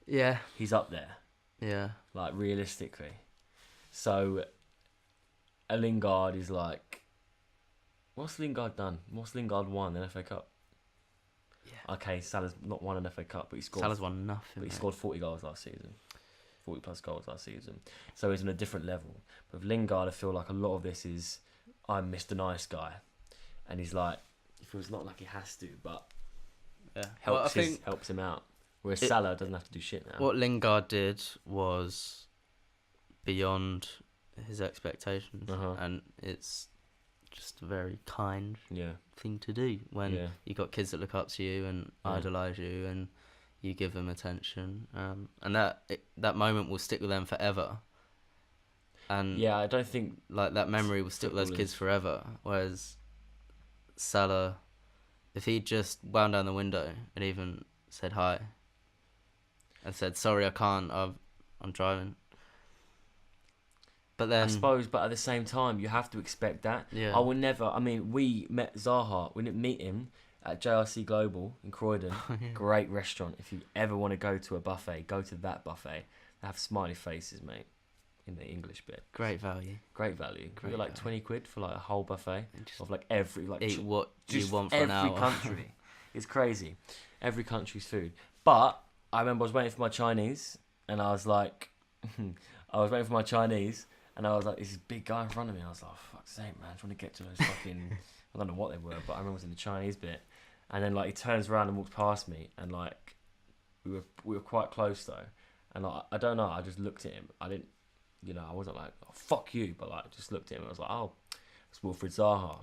Yeah, He's up there, yeah, like, realistically. So a Lingard is like, what's Lingard done? What's Lingard won? An FA Cup? yeah. Okay, Salah's not won an FA Cup, but he scored. Salah's won nothing. But he mate. scored 40 goals last season. 40 plus goals last season. So he's on a different level. But with Lingard, I feel like a lot of this is, I'm Mr. Nice Guy. And he's like, he feels not like he has to, but Yeah, helps, well, I think helps him out. Whereas Salah doesn't have to do shit now. what Lingard did was beyond his expectations, and it's just a very kind Yeah. thing to do when you got kids that look up to you and idolise you, and you give them attention, and that moment will stick with them forever. And Yeah, I don't think... like, that memory will stick with those kids forever. Whereas Salah, if he just wound down the window and even said hi and said, sorry, I can't, I'm driving. But then I suppose, but at the same time, you have to expect that. Yeah. I will never. I mean, we met Zaha. We didn't meet him at JRC Global in Croydon. Yeah. Great restaurant. If you ever want to go to a buffet, go to that buffet. They have smiley faces, mate, in the English bit. Great value. Great value. Great You're like value. £20 for like a whole buffet And just of like every eat what you just want for an hour. every country. It's crazy. Every country's food. But I remember I was waiting for my Chinese, and I was like, and I was like, this big guy in front of me. I was like, oh, fuck's sake, man, I just want to get to those fucking, I don't know what they were, but I remember it was in the Chinese bit. And then like he turns around and walks past me, and like we were quite close though. And like, I don't know, I just looked at him. I didn't, I wasn't like, oh, fuck you, but like just looked at him and I was like, oh, it's Wilfried Zaha,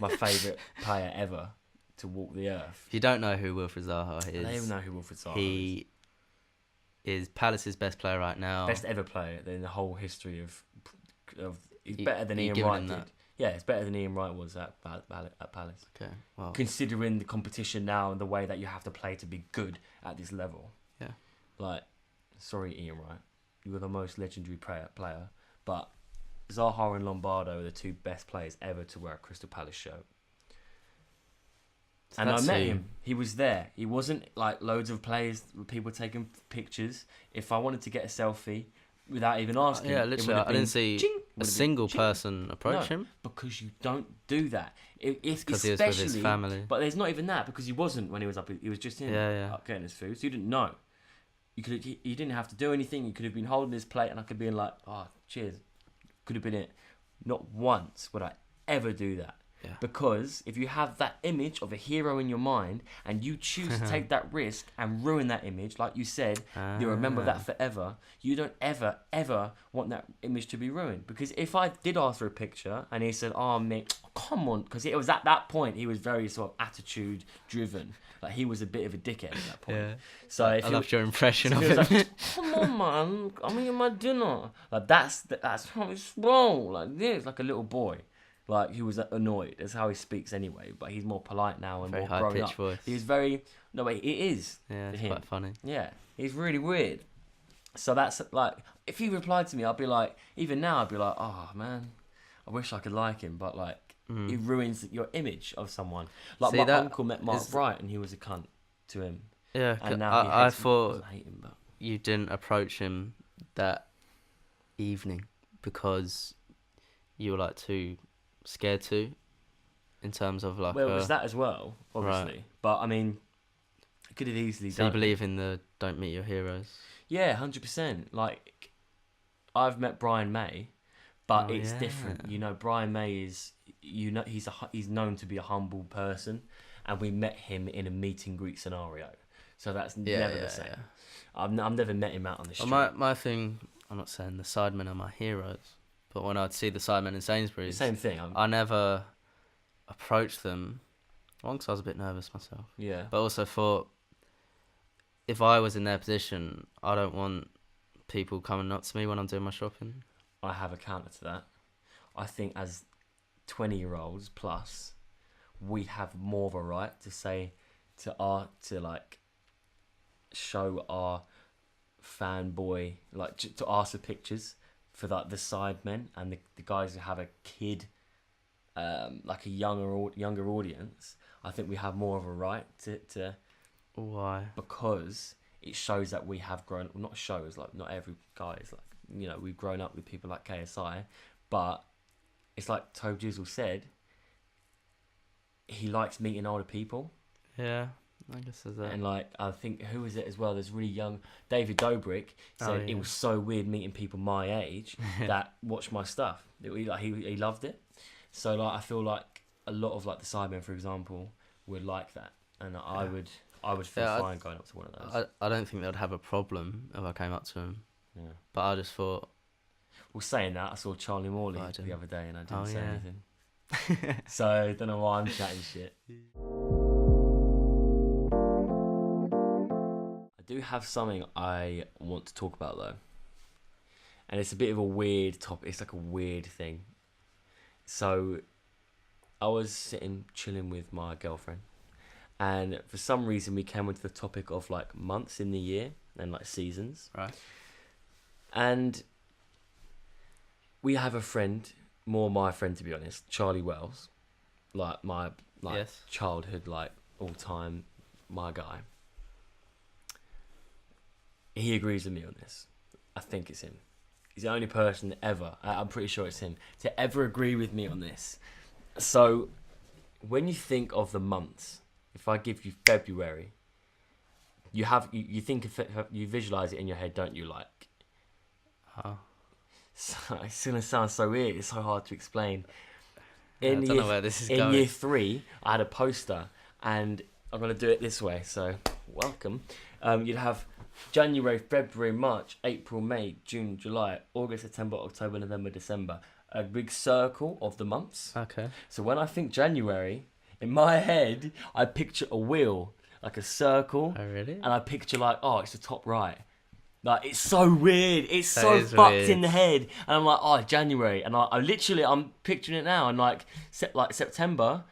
my favourite player ever to walk the earth. If you don't know who Wilfried Zaha is, I don't even know who Wilfried Zaha is. he is Palace's best player right now. Best ever player in the whole history of he's You- better than you Ian giving Wright him did. that? Yeah, it's better than Ian Wright was at Palace. Okay, well, Considering the competition now and the way that you have to play to be good at this level. yeah. Like, sorry Ian Wright, you were the most legendary player, but Zaha and Lombardo are the two best players ever to wear a Crystal Palace shirt. So And I that's met who- him. He was there. He wasn't like loads of players, people taking pictures. If I wanted to get a selfie without even asking, Yeah, it would literally, have I didn't been see ching, a would have been single ching. person approach No. him. Because you don't do that. Because he was with his family. But there's not even that, because he wasn't when he was up. He was just in Yeah. getting his food. So you didn't know. You didn't have to do anything. You could have been holding his plate, and I could be like, oh, cheers. Could have been it. Not once would I ever do that. Yeah. Because if you have that image of a hero in your mind and you choose to take that risk and ruin that image, like you said, you'll remember that forever. You don't ever, ever want that image to be ruined. Because if I did ask for a picture and he said, oh, mate, come on. Because it was at that point, he was very sort of attitude driven. Like he was a bit of a dickhead at that point. Yeah. So if I he loved your impression of he was him. like, come on, man, I'm eating my dinner. Like that's how it's wrong. Like this, like a little boy. Like he was annoyed. That's how he speaks anyway. But he's more polite now and Very more high grown pitched up. voice. He's very it is. Yeah, to it's him. quite funny. Yeah, he's really weird. So that's like, if he replied to me, I'd be like, even now, I'd be like, oh man, I wish I could like him, but like, it ruins your image of someone. Like See, my that uncle met Mark is- Bright, and he was a cunt to him. Yeah, And now he I hates him. thought Doesn't hate him, but you didn't approach him that evening because you were like too scared to, in terms of like. well, it was that as well, obviously. Right. But I mean, I could have easily So done. you it. believe in the don't meet your heroes? Yeah, 100%. Like, I've met Brian May, but Oh, it's yeah. different. You know, Brian May is, he's known to be a humble person, and we met him in a meet and greet scenario. So that's never the same. Yeah. I've never met him out on the street. Well, my thing, I'm not saying the sidemen are my heroes, but when I'd see the sidemen in Sainsbury's, Same thing. I never approached them. One, 'cause I was a bit nervous myself, Yeah. but also thought if I was in their position, I don't want people coming up to me when I'm doing my shopping. I have a counter to that. I think as 20-year-olds plus, we have more of a right to say to like show our fanboy, like to ask for pictures for like the sidemen and the guys who have a kid, like a younger audience. I think we have more of a right to Why? because it shows that we have grown. Well, not shows, like not every guy is like, you know, we've grown up with people like KSI, but it's like Toe Jizzle said, he likes meeting older people. Yeah, I guess there's that. And like, I think, who is it as well? There's really young David Dobrik said Oh, it yeah. was so weird meeting people my age that watched my stuff. He loved it. So like, I feel like a lot of like the Sidemen, for example, would like that, and I would feel Yeah, fine going up to one of those. I don't think they'd have a problem if I came up to him, Yeah. but I just thought, Well, saying that, I saw Charlie Morley I the didn't. other day, and I didn't Oh, say yeah. anything. So I don't know why I'm chatting shit. I do have something I want to talk about though, and it's a bit of a weird topic. It's like a weird thing. So I was sitting chilling with my girlfriend, and for some reason we came into the topic of like months in the year and like seasons. right, And we have a friend, more my friend to be honest, Charlie Wells, like my Yes. childhood, like all time, my guy. He agrees with me on this. I think it's him. He's the only person ever, I'm pretty sure it's him, to ever agree with me on this. So, when you think of the months, if I give you February, you think of it, you visualize it in your head, don't you? Like, so, it's gonna sound so weird. It's so hard to explain. I don't know where this is in going. year 3, I had a poster, and I'm gonna do it this way. So, welcome. You'd have January, February, March, April, May, June, July, August, September, October, November, December. A big circle of the months. Okay. So when I think January, in my head, I picture a wheel, like a circle. Oh, really? And I picture like, oh, it's the top right. Like, it's so weird. It's That so is fucked weird. in the head. And I'm like, oh, January. And I literally, I'm picturing it now. And like September,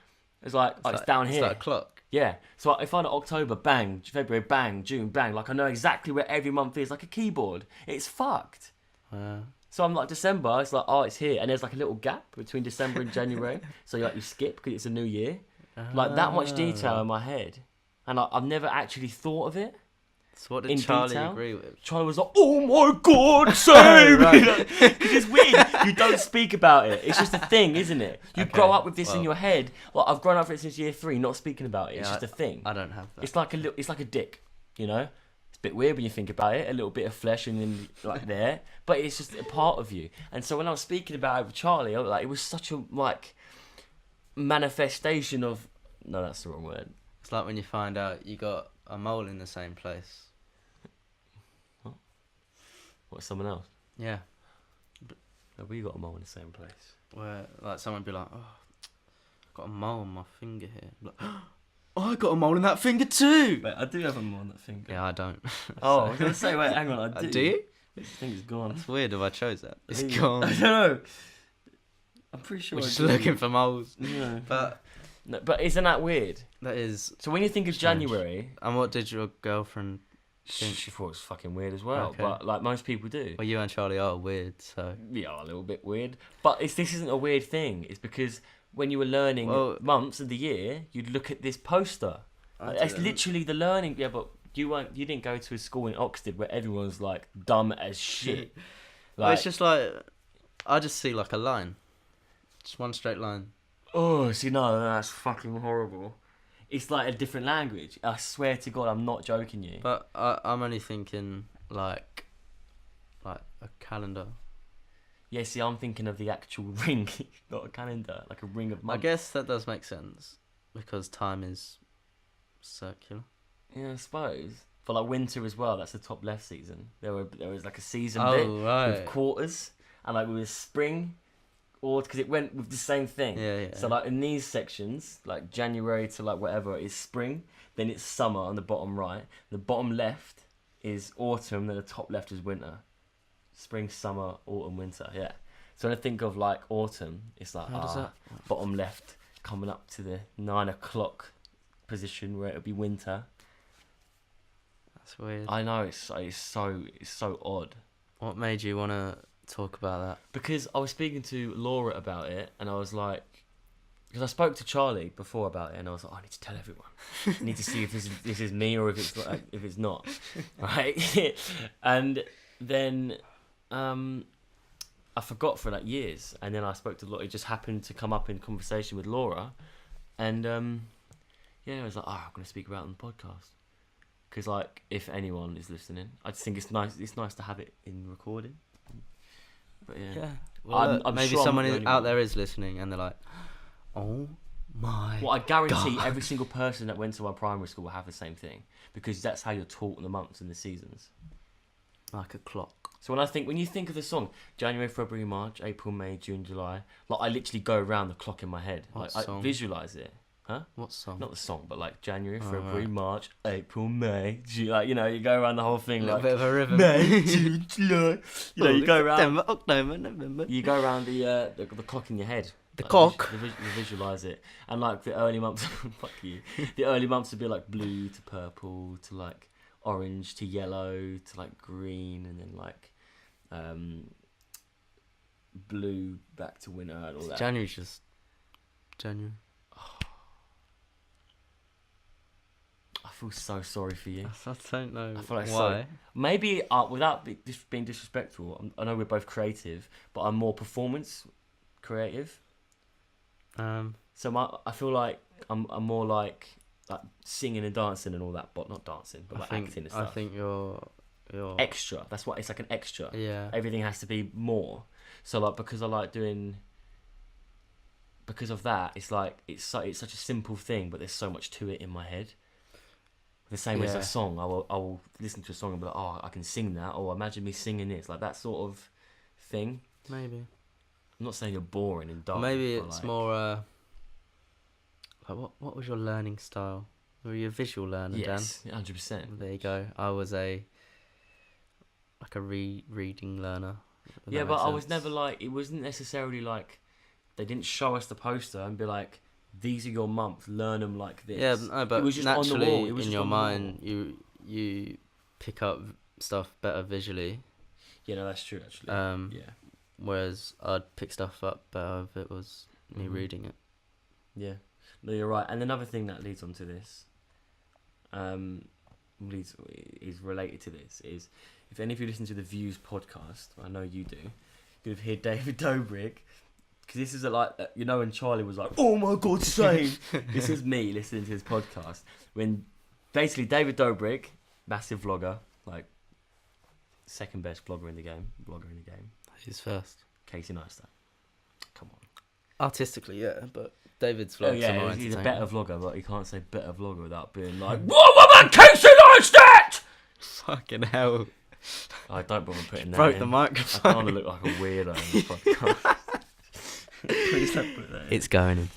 it's like, it's down here. It's like a clock. Yeah. So if I know October, bang. February, bang. June, bang. Like, I know exactly where every month is, like a keyboard. It's fucked. So I'm like, December, it's like, oh, it's here. And there's like a little gap between December and January. So you skip because it's a new year. Like, that much detail in my head. And I've never actually thought of it. So what did In Charlie detail? agree with? Charlie was like, oh my God, same! Because it's weird. You don't speak about it. It's just a thing, isn't it? You Okay, grow up with this in well. your head. Like, I've grown up with it since year 3, not speaking about it. It's Yeah, just a thing. I don't have that. It's like it's like a dick, you know? It's a bit weird when you think about it. A little bit of flesh and then like there. But it's just a part of you. And so when I was speaking about it with Charlie, I was like, it was such a like manifestation of, no, that's the wrong word. It's like when you find out you got a mole in the same place. What, someone else? Yeah. No, we got a mole in the same place. Where like someone be like, oh, I've got a mole on my finger here. I'm like, oh, I got a mole in that finger too. Wait, I do have a mole on that finger. Yeah, I don't. Oh, I was going to say, wait, hang on, I do. Do you? I think it's gone. It's weird if I chose that. It's I think- gone. I don't know. I'm pretty sure We're I just do. looking for moles. Yeah. But No, but isn't that weird? that is. So when you think of Strange. January, And what did your girlfriend think? she thought it was fucking weird as well. Okay. But like most people do. Well, you and Charlie are weird, so. Yeah, a little bit weird. But this isn't a weird thing. It's because when you were learning Well- months of the year, you'd look at this poster. It's literally the learning. Yeah, but you didn't go to a school in Oxford where everyone's like dumb as shit. Well, it's just like I just see like a line, just one straight line. oh, see, no, that's fucking horrible. It's like a different language. I swear to God, I'm not joking you. But I'm only thinking like a calendar. Yeah, see, I'm thinking of the actual ring, not a calendar, like a ring of I months. guess that does make sense because time is circular. Yeah, I suppose. For like winter as well, that's the top left season. There was like a season Oh, bit right. with quarters, and like with spring, or because it went with the same thing. Yeah. So like in these sections, like January to like whatever is spring, then it's summer on the bottom right. The bottom left is autumn, then the top left is winter. Spring, summer, autumn, winter. Yeah. So when I think of like autumn, it's like How does that? bottom left coming up to the 9 o'clock position where it'll be winter. That's weird. I know it's so odd. What made you want to talk about that? Because I was speaking to Laura about it, and I was like, because I spoke to Charlie before about it, and I was like, I need to tell everyone. I need to see if this is me or if it's not, right? And then I forgot for like years, and then I spoke to Laura. It just happened to come up in conversation with Laura, and I was like, oh, I'm gonna speak about it on the podcast. Because like, if anyone is listening, I just think it's nice. It's nice to have it in recording. But yeah. Well, I'm maybe sure I'm someone not the only out one. there is listening, and they're like, "Oh my!" Well, I guarantee God. every single person that went to my primary school will have the same thing, because that's how you're taught the months and the seasons. Like a clock. So when you think of the song January, February, March, April, May, June, July, like I literally go around the clock in my head. What Like I song? visualize it. Huh? What song? Not the song, but like January, Oh, February, right. March, April, May, June. Like, you know, you go around the whole thing A like little bit of a rhythm. May, June, July. You know, you go around. September, October, November. You go around the clock in your head. The Like, cock. You visualize it, and like the early months. Fuck you. The early months would be like blue to purple to like orange to yellow to like green, and then like Blue, Back to Winter, and all that. January's just January. I feel so sorry for you. I don't know I feel like why. Maybe without being disrespectful, I know we're both creative, but I'm more performance creative. So I feel like I'm more like singing and dancing and all that, but not dancing, but like acting and stuff. I think you're extra. That's what it's like, an extra. Yeah. Everything has to be more. So like, because I like doing. Because of that, it's like it's such a simple thing, but there's so much to it in my head. The same as a song, I will listen to a song and be like, oh, I can sing that, or imagine me singing this, like that sort of thing. Maybe. I'm not saying you're boring and dark. Maybe it's like, more. Like what was your learning style? Were you a visual learner, yes, Dan? 100%. There you go. I was a reading learner. Yeah, but I was never like. It wasn't necessarily like they didn't show us the poster and be like, these are your months, learn them like this. Yeah, no, but it was just naturally on the wall. It was in just your on the wall. mind, you pick up stuff better visually. Yeah, no, that's true actually. Yeah. Whereas I'd pick stuff up better if it was me reading it. Yeah, no, you're right. And another thing that leads on to this, is related to this, is if any of you listen to the Views podcast, I know you do, you'll hear David Dobrik. Because this is when Charlie was like, oh my God, same. This is me listening to his podcast. When basically David Dobrik, massive vlogger, like second best blogger in the game. Who's first? Casey Neistat. Come on. Artistically, yeah, but David's vlogs are more he's a entertaining. better vlogger, but you can't say better vlogger without being like, what about Casey Neistat? Fucking hell. I don't bother putting that Broke in. the I microphone. kind of look like a weirdo in the podcast. Please don't put that in. It's going in.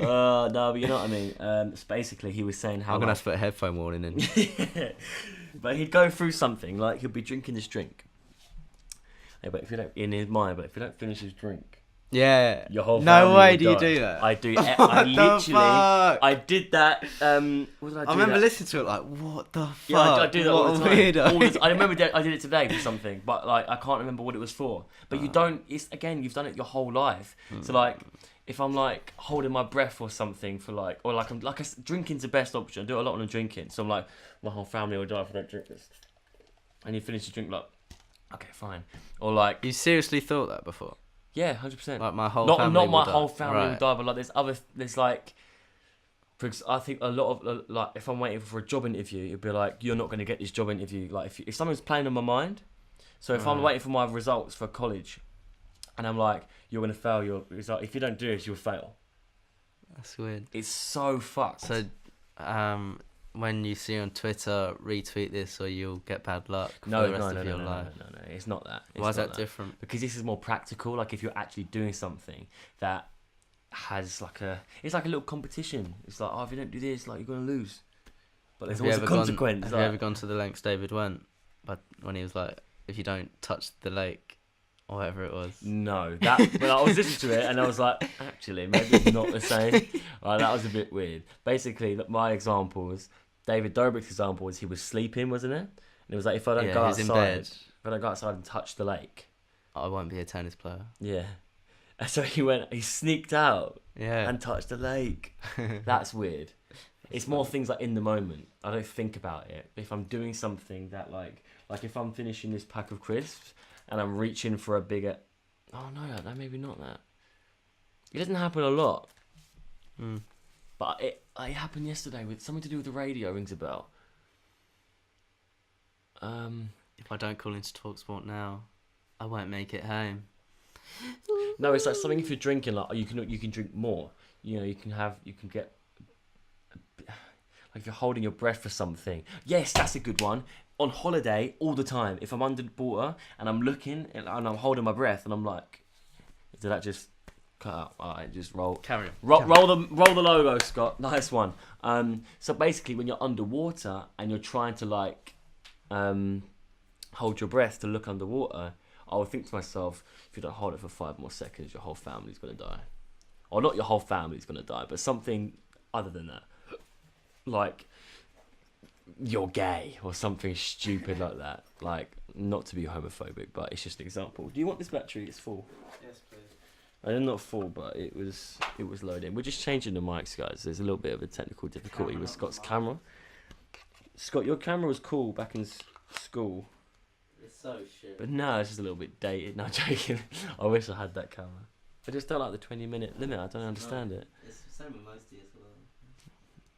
No, but you know what I mean. It's basically, he was saying how I'm going to have to put a headphone warning in. yeah. But he'd go through something, like he'll be drinking this drink. Yeah, but if you don't, in his mind, but if you don't finish his drink, Yeah. your whole No family way will do you die. do that. I do. What I the literally, fuck? I did that. What did I do? I remember that? listening to it like, what the fuck? Yeah, I do that all What the a time. weirdo. I remember I did it today for something, but like I can't remember what it was for. But you don't. It's again, you've done it your whole life. So like, if I'm like holding my breath or something for like, or like drinking's the best option. I do it a lot when I'm drinking. So I'm like, my whole family will die if I don't drink this. And you finish the drink like, okay, fine. Or like, You seriously thought that before? yeah, 100%. Like my whole not family not my will whole die. family Right. will die, but like there's like, I think a lot of like if I'm waiting for a job interview, it'd be like, you're not going to get this job interview. Like if something's playing on my mind, so if I'm Right. waiting for my results for college, and I'm like, you're going to fail your result. If you don't do this, you'll fail. That's weird. It's so fucked. So, when you see on Twitter, retweet this or you'll get bad luck for no, the rest no, of no, your no, life. no, it's not that. It's Why is not that different? Because this is more practical. Like if you're actually doing something that has it's like a little competition. It's like, oh, if you don't do this, like you're gonna lose. But there's always a consequence. Have you ever gone to the lengths David went? But when he was like, if you don't touch the lake, or whatever it was. No, that. But I was listening to it and I was like, actually, maybe it's not the same. That was a bit weird. Basically, my example was David Dobrik's example was he was sleeping, wasn't it? And it was like, if I don't go he was in outside, bed. if I don't go outside and touch the lake, I won't be a tennis player. yeah. And so he sneaked out Yeah. and touched the lake. That's weird. It's more things like in the moment. I don't think about it. If I'm doing something that like if I'm finishing this pack of crisps and I'm reaching for a bigger, oh no, maybe not that. It doesn't happen a lot. But it happened yesterday with something to do with the radio. Rings a bell. If I don't call into TalkSport now, I won't make it home. No, it's like something if you're drinking, like you can drink more. You know, you can get. Like if you're holding your breath for something. Yes, that's a good one. On holiday, all the time. If I'm underwater and I'm looking and I'm holding my breath and I'm like, did that just cut out? Alright, just roll. Carry on. Roll the logo, Scott. Nice one. So basically, when you're underwater and you're trying to like, hold your breath to look underwater, I would think to myself, if you don't hold it for 5 more seconds, your whole family's gonna die. Or not your whole family's gonna die, but something other than that. Like, you're gay or something stupid like that. Like, not to be homophobic, but it's just an example. Do you want this battery? It's full. Yes, please. I'm not full, but it was loading. We're just changing the mics, guys. There's a little bit of a technical difficulty with Scott's camera. Scott, your camera was cool back in school, It's so shit. but now it's just a little bit dated. No, joking. I wish I had that camera. I just don't like the 20-minute limit. I don't understand it. It's the same with most DSLR.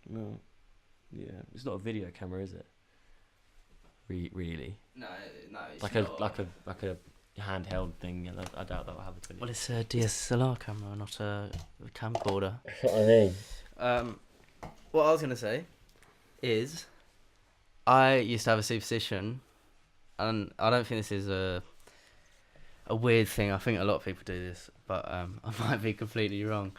No. Yeah, it's not a video camera, is it? Really? No, it's Like a handheld thing. Yeah, I doubt that will have a 20. Well, it's a DSLR camera, not a camcorder. That's what I mean. What I was gonna say is, I used to have a superstition, and I don't think this is a weird thing. I think a lot of people do this, but I might be completely wrong.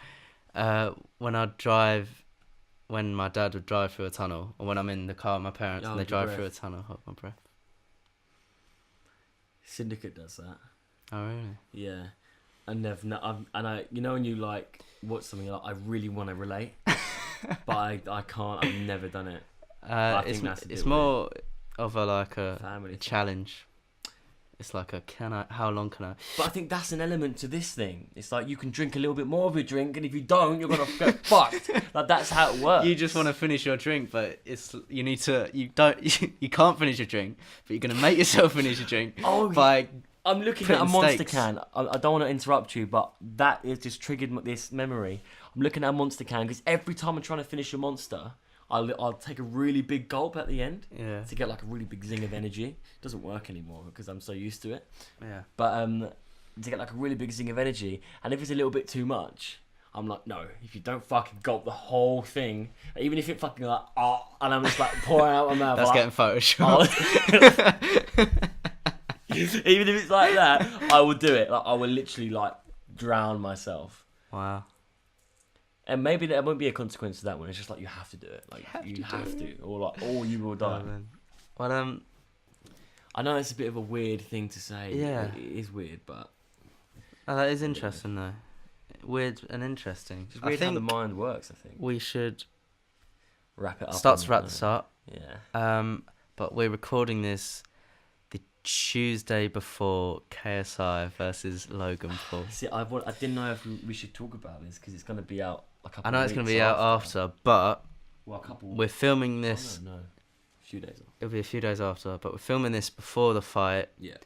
When my dad would drive through a tunnel, or when I'm in the car with my parents and they drive through a tunnel, hold my breath. Syndicate does that. Oh really? Yeah. And you know when you like watch something, you're like, I really want to relate, but I can't. I've never done it. I think that's a bit it's more of a family challenge. It's like how long can I? But I think that's an element to this thing. It's like you can drink a little bit more of your drink, and if you don't, you're gonna get fucked. Like that's how it works. You just want to finish your drink, but you can't finish your drink, but you're gonna make yourself finish your drink by. I'm looking at a Monster stakes. can. I don't want to interrupt you, but that has just triggered this memory. I'm looking at a Monster can because every time I'm trying to finish a Monster, I'll take a really big gulp at the end to get like a really big zing of energy. It doesn't work anymore because I'm so used to it. Yeah. But to get like a really big zing of energy, and if it's a little bit too much, I'm like, no. If you don't fucking gulp the whole thing, even if it fucking like and I'm just like pouring out my mouth. That's like, getting photoshopped. Even if it's like that, I will do it. Like I will literally like drown myself. Wow. And maybe there won't be a consequence to that one. It's just like you have to do it. Like you have to, or you will die. Well, I know it's a bit of a weird thing to say. Yeah, it is weird, but that is interesting though. Weird and interesting. It's weird how the mind works. I think we should wrap it up. Start to wrap this up. Yeah. But we're recording this the Tuesday before KSI versus Logan Paul. See, I didn't know if we should talk about this because it's going to be out a couple. I know of it's going to weeks be out after, but well, a couple. We're filming this. No, a few days. It'll be a few days after, but we're filming this before the fight. Yeah.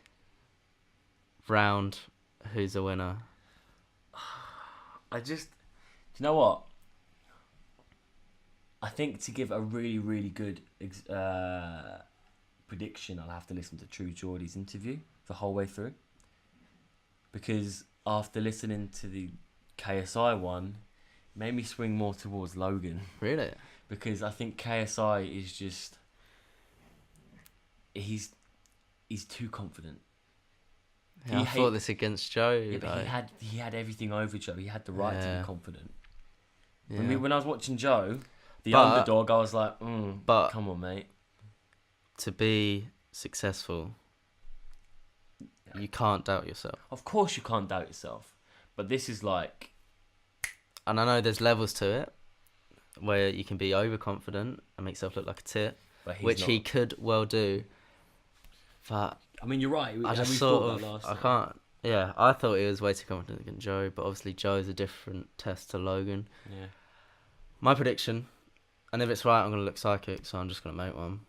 Round. Who's the winner? Do you know what? I think to give a really, really good prediction, I'll have to listen to True Geordie's interview the whole way through. Because after listening to the KSI one, it made me swing more towards Logan. Really? Because I think KSI is just... He's too confident. Yeah, I thought this against Joe. Yeah, but he had everything over Joe. He had the right to be confident. Yeah. When I was watching Joe, the underdog, I was like, but come on, mate. To be successful, you can't doubt yourself. Of course you can't doubt yourself. But this is like... And I know there's levels to it, where you can be overconfident and make yourself look like a tit, which he could well do. But... I mean, you're right. I just I thought he was way too confident against Joe, but obviously Joe's a different test to Logan. Yeah. My prediction, and if it's right, I'm going to look psychic, so I'm just going to make one.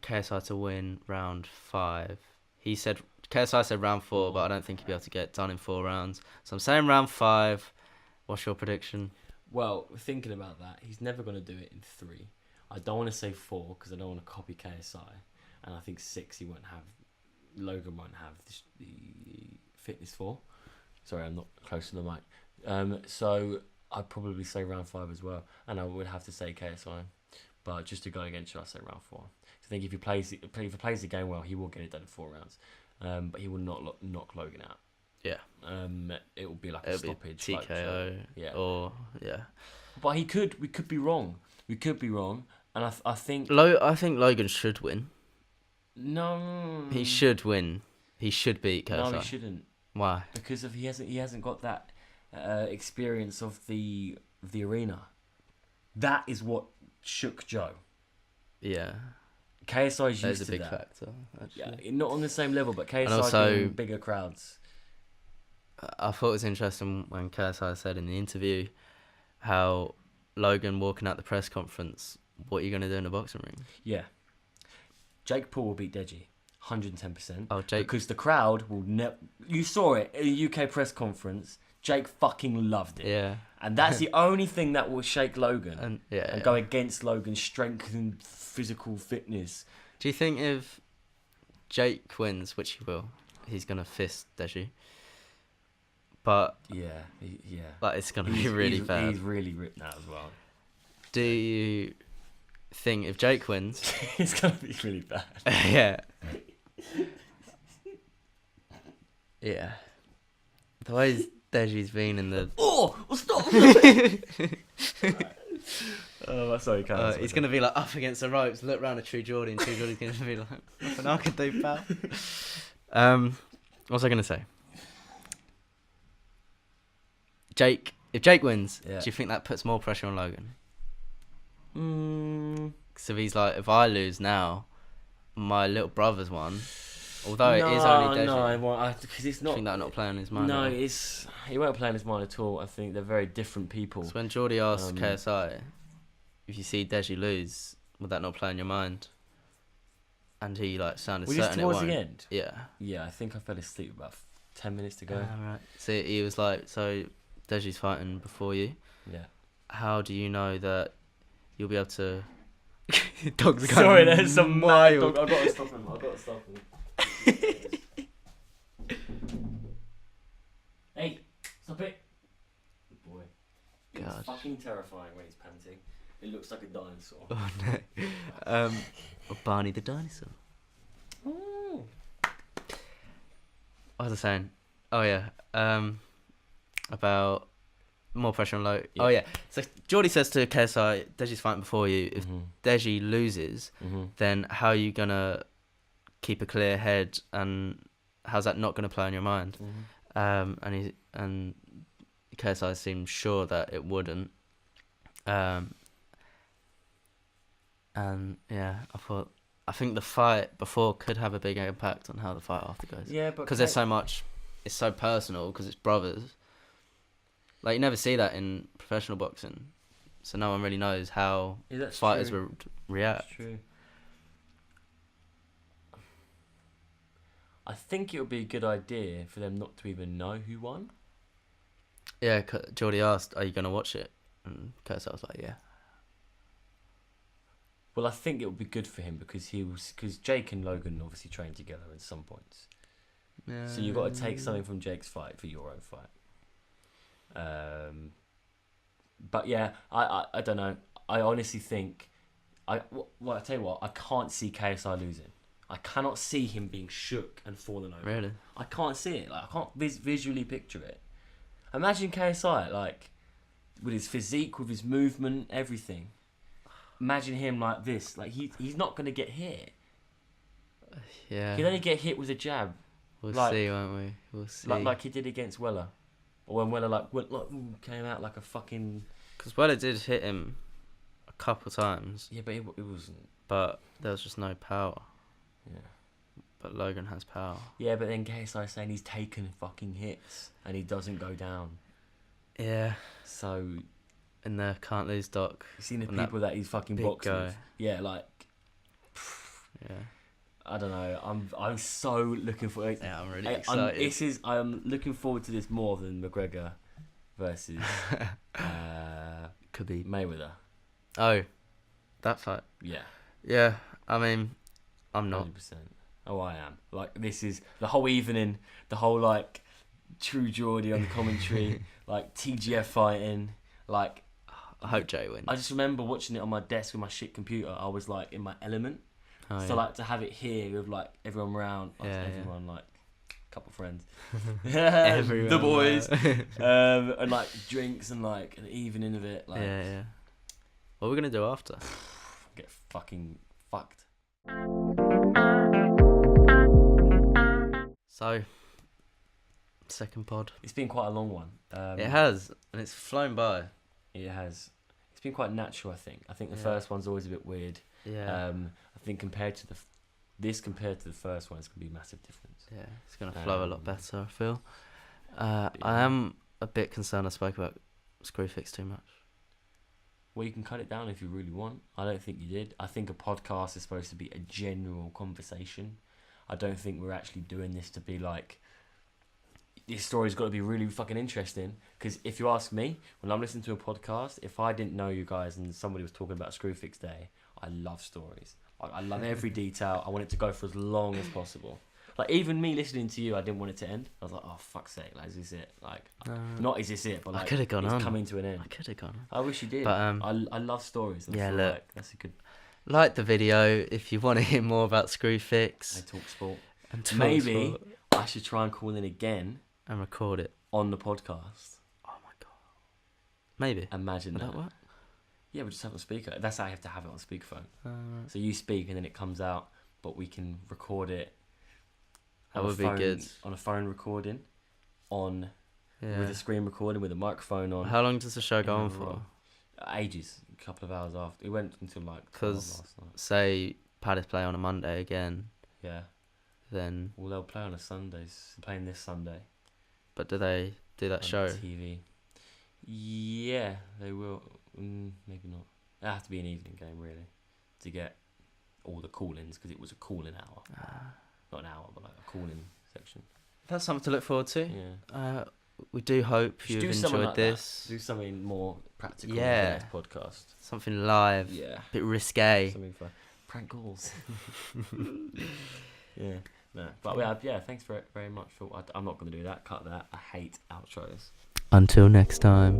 KSI to win round 5. KSI said round 4, but I don't think he'll be able to get done in 4 rounds. So I'm saying round 5. What's your prediction? Well, thinking about that, he's never going to do it in 3. I don't want to say 4 because I don't want to copy KSI. And I think 6 Logan won't have the fitness for. Sorry, I'm not close to the mic. So I'd probably say round 5 as well. And I would have to say KSI. But just to go against you, I'd say round 4. I think if he plays the game well, he will get it done in 4 rounds. But he will not knock Logan out. Yeah. It will be like a stoppage. Be TKO. Yeah. But we could be wrong. We could be wrong. And I think... I think Logan should win. No, he should win. He should beat KSI. No, he shouldn't. Why? Because he hasn't got that experience of the arena. That is what shook Joe. Yeah, KSI's that used is a to big that. factor. Actually. Yeah, not on the same level, but KSI also- getting bigger crowds. I thought it was interesting when KSI said in the interview how Logan walking out the press conference, what are you going to do in the boxing ring? Yeah. Jake Paul will beat Deji. 110%. Oh, Jake. Because the crowd will never... You saw it in the UK press conference. Jake fucking loved it. Yeah. And that's the only thing that will shake Logan. And Go against Logan's strength and physical fitness. Do you think if Jake wins, which he will, he's going to fist Deji? But Yeah. like, it's going to be really bad. He's really ripped now as well. Do you think if Jake wins... It's going to be really bad. Yeah. Yeah. The way Deji's been in the... Oh, stop! Oh, sorry, Callum. he's going to be like up against the ropes, look round at True Geordie, and True Geordie's going to be like, nothing I can do, pal. What was I going to say? If Jake wins, Yeah. do you think that puts more pressure on Logan? So So he's like, if I lose now, my little brother's won. Although it is only Deji. No, because it's I not. think that not playing his mind. No, at all. he won't play in his mind at all. I think they're very different people. So when Geordie asked Um, KSI, if you see Deji lose, would that not play in your mind? And he like sounded Was this certain it towards won't. the end? Yeah. Yeah, I think I fell asleep about 10 minutes to go. Right. So he was like, so Deji's fighting before you. Yeah. How do you know that you'll be able to... Dogs are Sorry, going there's some wild. dog. I've got to stop him. Hey, stop it. Good boy. It's God. fucking terrifying when he's panting. It looks like a dinosaur. Oh no. Barney the dinosaur. Ooh. What was I saying? Oh yeah. About more pressure on Logan. Yeah. Oh yeah. So Geordie says to KSI, Deji's fighting before you. If Deji loses, then how are you gonna keep a clear head, and how's that not gonna play on your mind? And KSI seemed sure that it wouldn't. And yeah, I think the fight before could have a big impact on how the fight after goes. Yeah, but because there's so much, it's so personal because it's brothers. Like, you never see that in professional boxing, so no one really knows how fighters would react. That's true. I think it would be a good idea for them not to even know who won. Yeah, Geordie asked, "Are you gonna watch it?" And KSI was like, "Yeah." Well, I think it would be good for him because Jake and Logan obviously trained together at some points. Yeah. So you've got to take something from Jake's fight for your own fight. But yeah, I don't know. I honestly think I tell you what, I can't see KSI losing. I cannot see him being shook and falling over. Really? I can't see it. Like, I can't visually picture it. Imagine KSI like with his physique, with his movement, everything. Imagine him like this. Like he's not gonna get hit. Yeah. He'd only get hit with a jab. We'll like- see, won't we? We'll see. Like he did against Weller. Or when Weller came out like a fucking... Because Weller did hit him a couple times, Yeah, but it wasn't... but there was just no power. Yeah. But Logan has power. Yeah, but then KSI saying he's taken fucking hits and he doesn't go down. Yeah. So, In the can't lose doc. you seen the And that people that he's fucking big boxing guy. with? Yeah, like... Yeah. I don't know. I'm so looking for... Yeah, I'm really excited. I'm looking forward to this more than McGregor versus Could be. Mayweather. Oh, that fight. Yeah. Yeah, I mean, I'm not. 100%. Oh, I am. Like, this is the whole evening, the whole, like, True Geordie on the commentary, like, TGF fighting. Like, I hope Jay wins. I just remember watching it on my desk with my shit computer. I was, like, in my element. Oh, So, yeah. like, to have it here with, like, everyone around. Like, Yeah, everyone, like, a couple friends. Everyone the boys. around. And, like, drinks and, like, an evening of it. Like, Yeah, yeah. What are we gonna do after? get fucking fucked. So, second pod. It's been quite a long one. It has, and it's flown by. It has. It's been quite natural, I think. I think the Yeah. first one's always a bit weird. Yeah. I think compared to compared to the first one, it's gonna be a massive difference. Yeah, it's gonna flow a lot better. I feel. Yeah. I am a bit concerned. I spoke about Screwfix too much. Well, you can cut it down if you really want. I don't think you did. I think a podcast is supposed to be a general conversation. I don't think we're actually doing this to be like, this story's got to be really fucking interesting. Because if you ask me, when I'm listening to a podcast, if I didn't know you guys and somebody was talking about Screwfix Day, I love stories. I love every detail. I want it to go for as long as possible. Like, even me listening to you, I didn't want it to end. I was like, oh, fuck's sake, like, is this it? Like, not is this it, but like, I could have gone it's on. coming to an end. I could have gone on. I wish you did. But I love stories. And I yeah, feel look. like that's a good. Like the video if you want to hear more about I Screwfix. talk sport. And talk Maybe sport I should try and call in again and record it. on the podcast. Oh my god. Maybe. Imagine Would that. that work? Yeah, we just have it on speaker. That's how I have to have it on speakerphone. So you speak and then it comes out, but we can record it. That on a would be phone- good. On a phone recording, with Yeah. a screen recording with a microphone on. How long does the show go in on a for? row. Ages, a couple of hours after. It went until like 12 'Cause- last night. Say Palace play on a Monday again, Yeah. then Well, they'll play on a Sunday. Playing this Sunday. but do they do that on show? TV. Yeah, they will. Maybe not. It'll have to be an evening game, really, to get all the call-ins, because it was a call-in hour. Not an hour, but like a call-in section. That's something to look forward to. Yeah. We do hope Should you've do something enjoyed like this. Do something more practical. Yeah. For the next podcast. Something live, Yeah. a bit risque. Something for prank calls. Yeah. No. But yeah. Thanks very much for. I'm not going to do that. Cut that. I hate outros. Until next time.